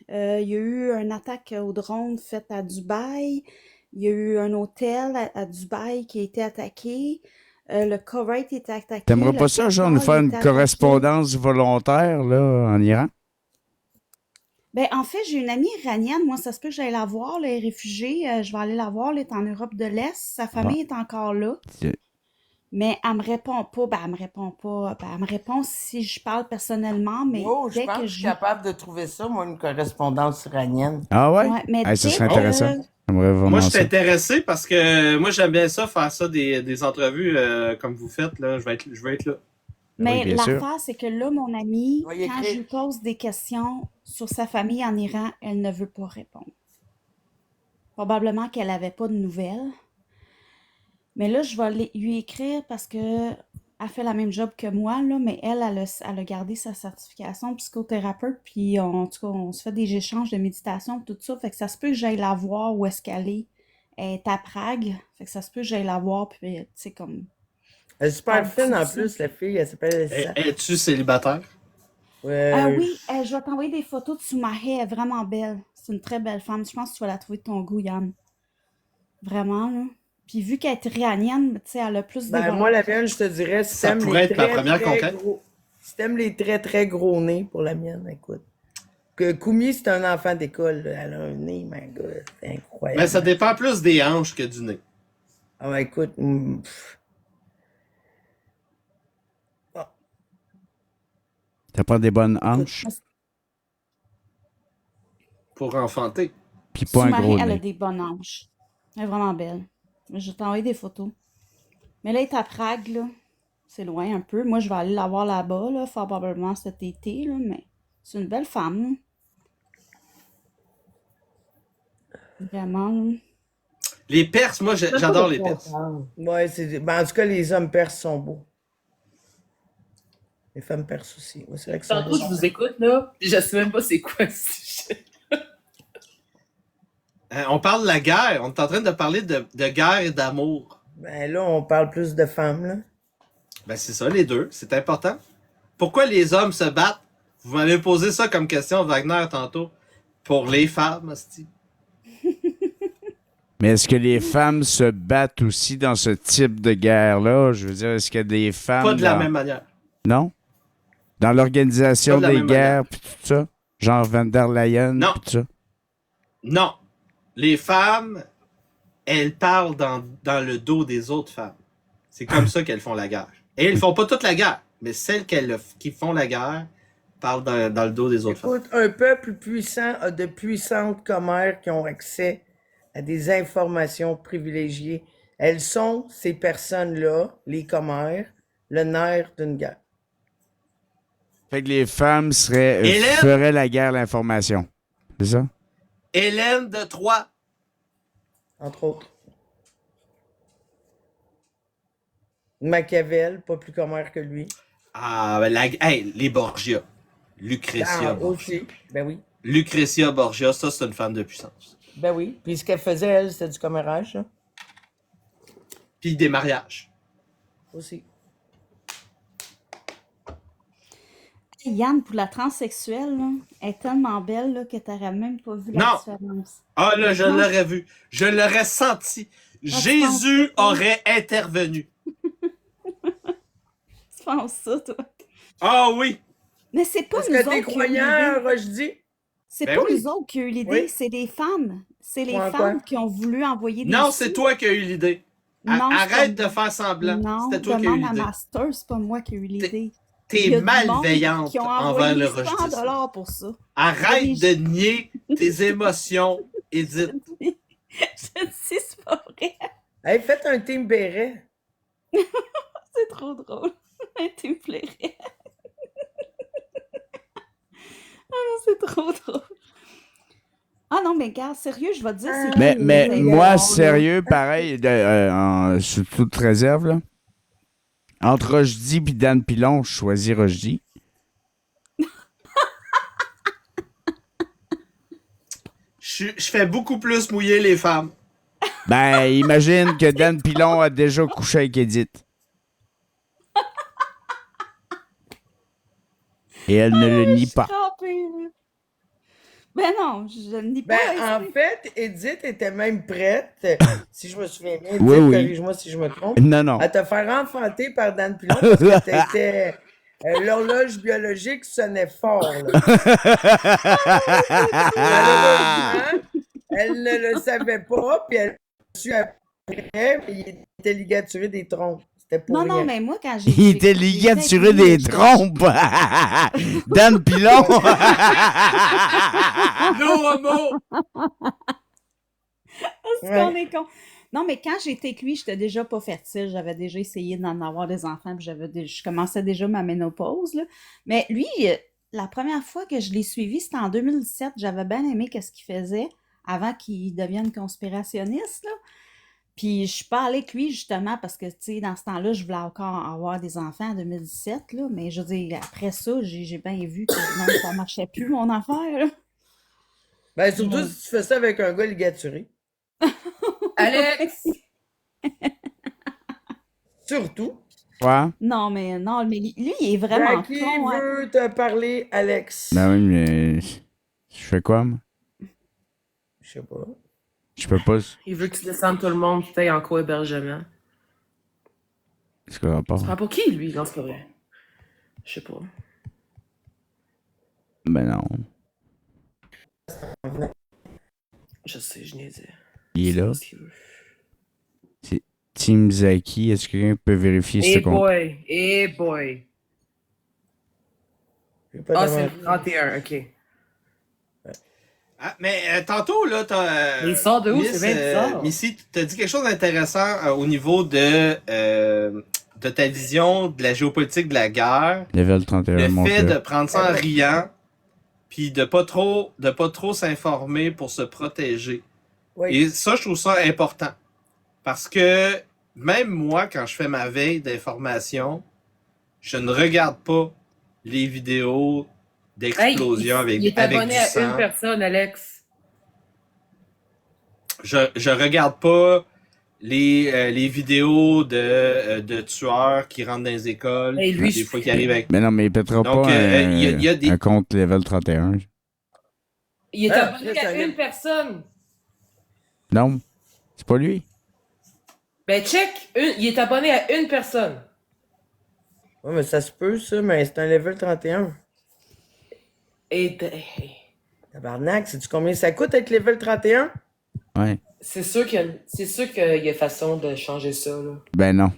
Il y a eu une attaque au drone faite à Dubaï. Il y a eu un hôtel à Dubaï qui a été attaqué. Le Koweït a été attaqué. T'aimerais Le pas ça, genre, nous Qatar, faire il a une été attaqué. correspondance volontaire, là, en Iran? Ben, en fait, j'ai une amie iranienne. Moi, ça se peut que j'aille la voir, là, elle est réfugiée. Je vais aller la voir. Elle est en Europe de l'Est. Sa famille est encore là. C'est- Mais elle me répond pas. Ben, elle me répond pas. Ben, elle me répond si je parle personnellement, mais Oh, je dès pense que que je suis je... capable de trouver ça, moi, une correspondance iranienne. Ah ouais? Ouais, mais Hey, ça dès serait intéressant. que... J'aimerais Moi, vraiment je suis ça. intéressé parce que moi, j'aime bien ça, faire ça, des entrevues comme vous faites. Là. Je vais être là. Mais Oui, bien sûr. l'affaire, c'est que là, mon amie, On va y quand je écrire. lui pose des questions sur sa famille en Iran, elle ne veut pas répondre. Probablement qu'elle n'avait pas de nouvelles. Mais là, je vais lui écrire parce que elle fait la même job que moi, là, mais elle a gardé sa certification psychothérapeute, puis en tout cas, on se fait des échanges de méditation, tout ça. Fait que ça se peut que j'aille la voir où est-ce qu'elle est. Elle est à Prague. Fait que ça se peut que j'aille la voir, puis tu sais, comme... Elle est super parle fine de en ça. plus, la fille, elle s'appelle Elsa. Es-tu célibataire? Ah oui, je vais t'envoyer des photos de Soumahe, elle est vraiment belle. C'est une très belle femme. Je pense que tu vas la trouver de ton goût, Yann. Vraiment, là. Puis vu qu'elle est iranienne, tu sais, elle a plus de Ben, moi, la mienne, je te dirais, si t'aimes pourrait les être ma très, première très conquête. gros... Si t'aimes les très, très gros nez pour la mienne, écoute. Que Koumi, c'est un enfant d'école. Là. Elle a un nez, my God. C'est incroyable. Mais ça dépend plus des hanches que du nez. Ah ben écoute. T'as pas des bonnes hanches? Pour enfanter. Puis pas un Sous-Marie, gros elle a nez. des bonnes hanches. Elle est vraiment belle. Je vais t'envoyer des photos. Mais là, elle est à Prague, là. C'est loin un peu. Moi, je vais aller la voir là-bas, là, probablement cet été, là, mais c'est une belle femme, là. Vraiment, là. Les Perses, moi, j'adore les Perses. Ouais, ben, en tout cas, les hommes perses sont beaux. Les femmes perses aussi. Ouais, c'est vrai que sont Tantôt, je vous écoute, là, puis je sais même pas c'est quoi ce sujet. On parle de la guerre. On est en train de parler de guerre et d'amour. Ben là, on parle plus de femmes, là. Ben c'est ça, les deux. C'est important. Pourquoi les hommes se battent? Vous m'avez posé ça comme question, Wagner, tantôt. Pour les femmes, hostie. Mais est-ce que les femmes se battent aussi dans ce type de guerre-là? Je veux dire, est-ce qu'il y a des femmes... Pas de la même manière. Non? Dans l'organisation Pas de la des même guerres, manière. puis tout ça? Genre Van der Leyen, Non. puis tout ça? Non. Les femmes, elles parlent dans le dos des autres femmes. C'est comme ça qu'elles font la guerre. Et elles font pas toute la guerre, mais celles qui font la guerre parlent dans le dos des autres femmes. Écoute, un peuple puissant a de puissantes commères qui ont accès à des informations privilégiées. Elles sont, ces personnes-là, les commères, le nerf d'une guerre. Fait que les femmes Hélène? feraient la guerre l'information. C'est ça? Hélène de Troie. Entre autres. Machiavel, pas plus commère que lui. Ah, ben les Borgia. Lucretia Borgia. Aussi. Ben oui. Lucretia Borgia, ça, c'est une femme de puissance. Ben oui. Puis ce qu'elle faisait, elle, c'était du commérage, ça. Puis des mariages. Aussi. Yann, pour la transsexuelle, là, elle est tellement belle là, que t'aurais même pas vu la Non. différence. Ah là, je Non. l'aurais vu. Je l'aurais senti. Jésus aurait intervenu. Tu penses ça, toi? Ah oui. Mais c'est pas Est-ce nous que t'es autres qui ont eu croyant, l'idée. Rochdy? C'est Ben pas oui. nous autres qui ont eu l'idée, Oui. c'est les femmes. C'est les Quoi, femmes quoi? qui ont voulu envoyer des Non, sous. c'est toi qui as eu l'idée. Non, c'est Arrête pas- de faire semblant. Non, C'était toi qui as eu demande à l'idée. Master, c'est pas moi qui ai eu l'idée. Il y T'es a du monde malveillante qui ont envers envoyé le 100 registre. $ pour ça. Arrête Oui, de nier tes émotions, Edith. Je te dis, c'est pas vrai. Hey, faites un team béret. C'est trop drôle. Tu me plairais. Ah non, c'est trop drôle. Ah non, mais gars, sérieux, je vais te dire, c'est Mais, qui mais les moi, gars, sérieux, pareil, sous toute réserve, là. Entre Rochdy et Dan Pilon, je choisis Rochdy. Je fais beaucoup plus mouiller les femmes. Ben, imagine que Dan Pilon a déjà couché avec Edith. Et elle ne le je nie suis pas. crampée, là. Ben non, je ne dis pas. Ben, en fait, Edith était même prête, si je me souviens bien, Edith, Oui, oui. corrige-moi si je me trompe, Non, non. à te faire enfanter par Dan Pilon parce que t'étais... l'horloge biologique sonnait fort, là. Malheureusement, elle ne le savait pas, puis elle a su après, mais il était ligaturé des trompes. C'était pour Non, rien. non, mais moi, quand j'ai. Il était ligaturé des trompes. Dan Pilon. No homo. C'est qu'on est con. Non, mais quand j'étais avec lui, j'étais déjà pas fertile. J'avais déjà essayé d'en avoir des enfants, puis je commençais déjà ma ménopause, là. Mais lui, la première fois que je l'ai suivi, c'était en 2017. J'avais bien aimé ce qu'il faisait avant qu'il devienne conspirationniste, là. Puis je suis pas allée avec lui, justement, parce que, tu sais, dans ce temps-là, je voulais encore avoir des enfants en 2017, là. Mais je veux dire, après ça, j'ai bien vu que non, ça marchait plus, mon affaire, là. Ben, surtout si tu fais ça avec un gars ligaturé. Alex! Surtout. Quoi? Non, mais lui, il est vraiment Qui con, hein. veut te parler, Alex? Ben oui, mais je fais quoi, moi? Je sais pas. Je peux pas. Il veut que tu descendes tout le monde, tu t'ailles en co-hébergement. C'est quoi le rapport? Tu prends pour qui, lui? Non, c'est pas vrai. Je sais pas. Ben non. Je sais, je niaisais. Il est C'est là. pas ce qu'il veut. C'est Team Zaki. Est-ce que quelqu'un peut vérifier ce Hey compte? boy, hey boy. J'ai pas Ah, de c'est mal. le 31, ok. Ah, mais tantôt, là, Mais il sort de où? C'est bien bizarre. Missy, t'as dit quelque chose d'intéressant au niveau de ta vision de la géopolitique de la guerre. Level 31, Le monte fait de là. prendre ça en riant, puis de pas trop s'informer pour se protéger. Oui. Et ça, je trouve ça important. Parce que même moi, quand je fais ma veille d'information, je ne regarde pas les vidéos d'explosion Hey, il est avec abonné du à sang. une personne, Alex. Je regarde pas les vidéos de tueurs qui rentrent dans les écoles, Hey, lui, des fois qui arrivent avec... Mais non, mais il pètera Donc, pas il y a des... un compte level 31. Il est Ah, abonné c'est à un- une personne. Non, c'est pas lui. Ben, check. Il est abonné à une personne. Ouais, mais ça se peut, ça, mais c'est un level 31. Et Tabarnak, sais-tu combien ça coûte être level 31? Ouais. c'est sûr qu'il y a façon de changer ça, là. Ben non.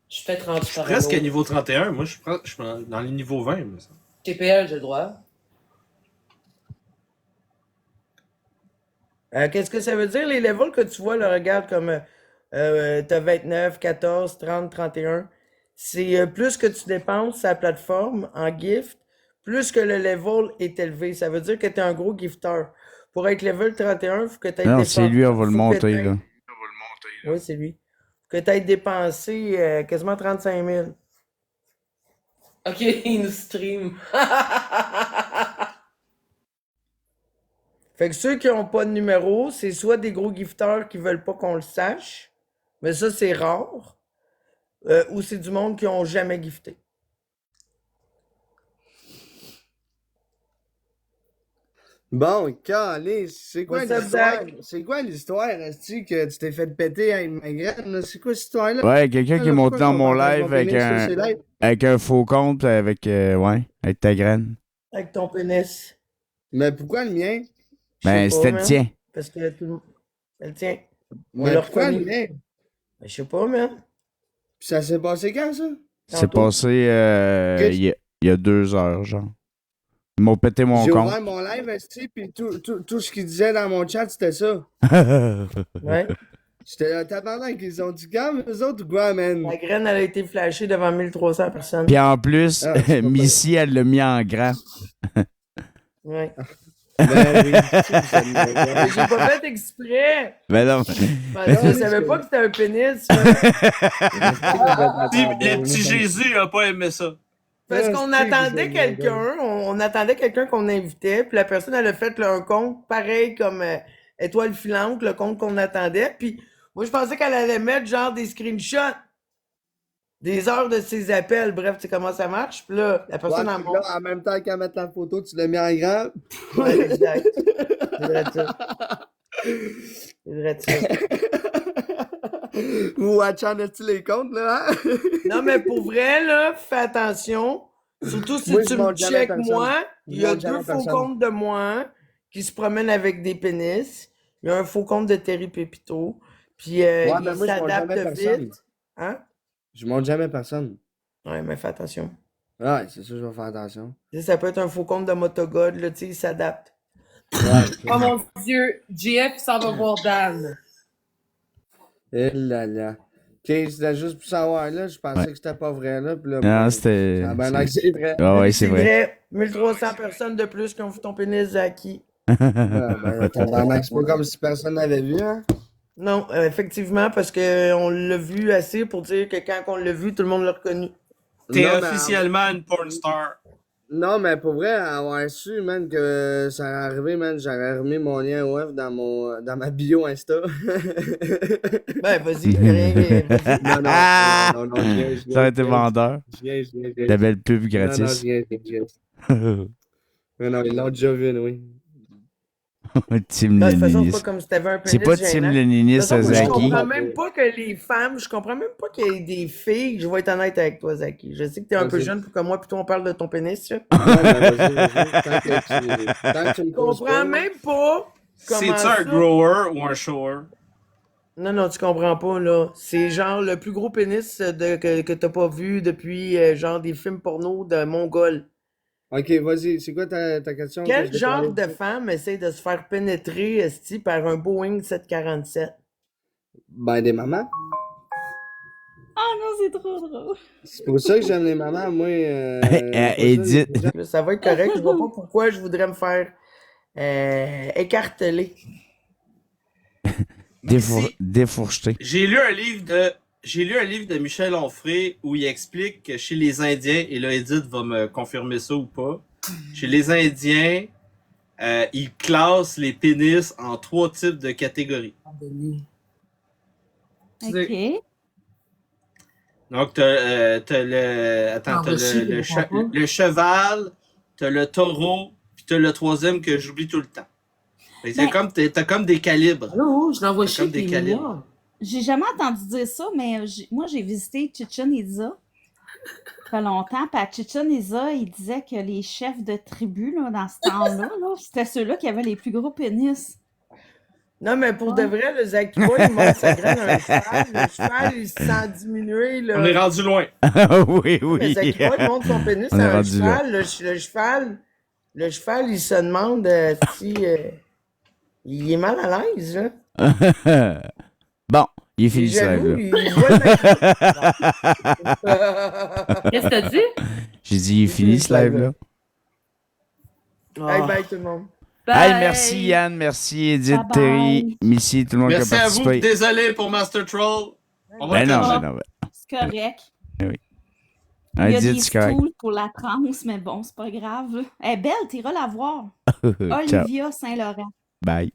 Je suis fait rendu Je suis presque à niveau 31. Moi, je suis dans les niveaux 20. Mais ça. TPL, j'ai le droit. Qu'est-ce que ça veut dire, les levels que tu vois, là, regarde, comme t'as 29, 14, 30, 31. C'est plus que tu dépenses sa plateforme en gift, plus que le level est élevé. Ça veut dire que t'es un gros gifter. Pour être level 31, il faut que tu aies Non, c'est lui, on va le monter, là. Oui, c'est lui. Que tu aies dépensé quasiment 35 000. Ok, il nous stream. Fait que ceux qui n'ont pas de numéro, c'est soit des gros gifters qui veulent pas qu'on le sache, mais ça, c'est rare, ou c'est du monde qui n'ont jamais gifté. Bon, calé, c'est quoi What's up, l'histoire? Zach? C'est quoi l'histoire, est-ce que tu t'es fait péter à une migraine, là? C'est quoi cette histoire-là? Ouais, quelqu'un qui est monté dans mon live avec avec un faux compte, avec ta graine. Avec ton pénis. Mais pourquoi le mien? Ben, Je sais c'était pas, le man. tien. Parce que tout le monde... Elle tient. On Mais l'a pourquoi le reconnu. mien? Ben, je sais pas, man. Puis ça s'est passé quand, ça? C'est Tantôt. passé il y a 2 heures, genre. Ils m'ont pété mon J'ai compte. ouvert mon live, puis tout ce qu'ils disaient dans mon chat, c'était ça. Ouais. J'étais là, tabarnak, ils ont dit calme, eux autres, ou quoi, man? La graine, elle a été flashée devant 1300 personnes. Puis en plus, Ah, c'est pas Missy, elle l'a mis en grand. Ouais. Ben oui. Mais j'ai pas fait exprès. Ben non. Je savais pas que c'était un pénis. Le petit Jésus a pas aimé ça. Parce Ah, qu'on c'est attendait que quelqu'un, on attendait quelqu'un qu'on invitait, puis la personne, elle a fait là, un compte pareil comme Étoile filante, le compte qu'on attendait, puis moi, je pensais qu'elle allait mettre genre des screenshots des heures de ses appels, bref, tu sais comment ça marche, puis là, la personne Ouais, en puis là, en même temps qu'à mettre la photo, tu l'as mis en grand. Ouais, exact. C'est vrai de ça. C'est vrai de ça. Vous watchant les comptes, là, hein? Non, mais pour vrai, là, fais attention. Surtout si Moi, tu je me montre jamais check personne. moi, Je il y a montre jamais 2 faux personne. comptes de moi qui se promènent avec des pénis. Il y a un faux compte de Terry Pépito. Puis Ouais, il ben moi, je montre s'adapte jamais personne. vite. Hein? Je montre jamais personne. Ouais, mais fais attention. Ouais, c'est ça, je vais faire attention. Tu sais, ça peut être un faux compte de Motogod, là, tu sais, il s'adapte. Oh mon Dieu, GF s'en va voir Dan. Eh là là. Ok, c'était juste pour savoir, là, je pensais que c'était pas vrai, là, puis là, Non, bon, c'était. ça a bien l'air que c'est vrai. Ah ouais, c'est vrai. 1300 personnes de plus qui ont vu ton pénis, Zaki. Ben, tabarnak, c'est pas comme si personne n'avait vu, hein? Non, effectivement, parce qu'on l'a vu assez pour dire que quand on l'a vu, tout le monde l'a reconnu. T'es Non, mais officiellement une porn star. Non, mais pour vrai, avoir su, man, que ça allait arriver, man, j'aurais remis mon lien web dans ma bio Insta. Ben, vas-y, rien. Vas-y. Non, je viens, Ça aurait été vendeur. Je viens. La belle pub Non, gratis. je viens. Non, ils l'ont déjà vu, oui. Team De toute façon, c'est Léniniste. pas comme si t'avais un C'est pénis pas Team gênant. De toute Léniniste, façon, moi, je Zaki. comprends même pas que les femmes, je comprends même pas qu'il y ait des filles. Je vais être honnête avec toi, Zaki. Je sais que t'es un peu Vas-y. jeune pour que moi, plutôt on parle de ton pénis, là. Ouais, ben vas-y. Tant que tu me Je poses comprends pas. même pas comment C'est-tu ça. un grower ou un shower? Non, non, tu comprends pas, là. C'est genre le plus gros pénis que t'as pas vu depuis genre des films porno de Mongol. Ok, vas-y. C'est quoi ta question? que Quel je vais genre parler? de femme essaie de se faire pénétrer, esti, par un Boeing 747? Ben, des mamans. Oh non, c'est trop drôle. C'est pour ça que j'aime les mamans. Moi, Edith. Là, ça va être correct. Je vois pas pourquoi je voudrais me faire écarteler. Défourcheté. J'ai lu un livre de Michel Onfray où il explique que chez les Indiens, et là Edith va me confirmer ça ou pas, chez les Indiens, ils classent les pénis en 3 types de catégories. OK. Donc, t'as le cheval, t'as le taureau, puis t'as le 3e que j'oublie tout le temps. Fait que t'as comme des calibres. Non, je l'envoie T'as chier comme des tes calibres. milliards. J'ai jamais entendu dire ça, mais moi, j'ai visité Chichen Itza. Ça fait longtemps. Puis à Chichen Itza, il disait que les chefs de tribu, là, dans ce temps-là, là, c'était ceux-là qui avaient les plus gros pénis. Non, mais pour de vrai, le Zaki Boy, il monte sa graine à un cheval. Le cheval, il se sent diminuer, là. On est rendu loin. Oui, Le oui. Zaki Boy monte son pénis On est à un rendu là. cheval. Le cheval, il se demande si il est mal à l'aise, là. Bon, il est Il est fini ce jaloux, live-là. il voit le Qu'est-ce que t'as dit? J'ai dit, il est fini ce live-là. Bye bye tout le monde. Hey, merci Yann, merci Edith, Bye bye. Terry, Missy, tout le monde Merci qui a à vous. participé. Désolé pour Master Troll. On va Ben le non, corriger. ben non. C'est correct. Oui. Il y a Edith, des c'est correct. stools pour la transe, mais bon, c'est pas grave. Elle est belle, t'iras la voir. Ciao. Olivia Saint-Laurent. Bye.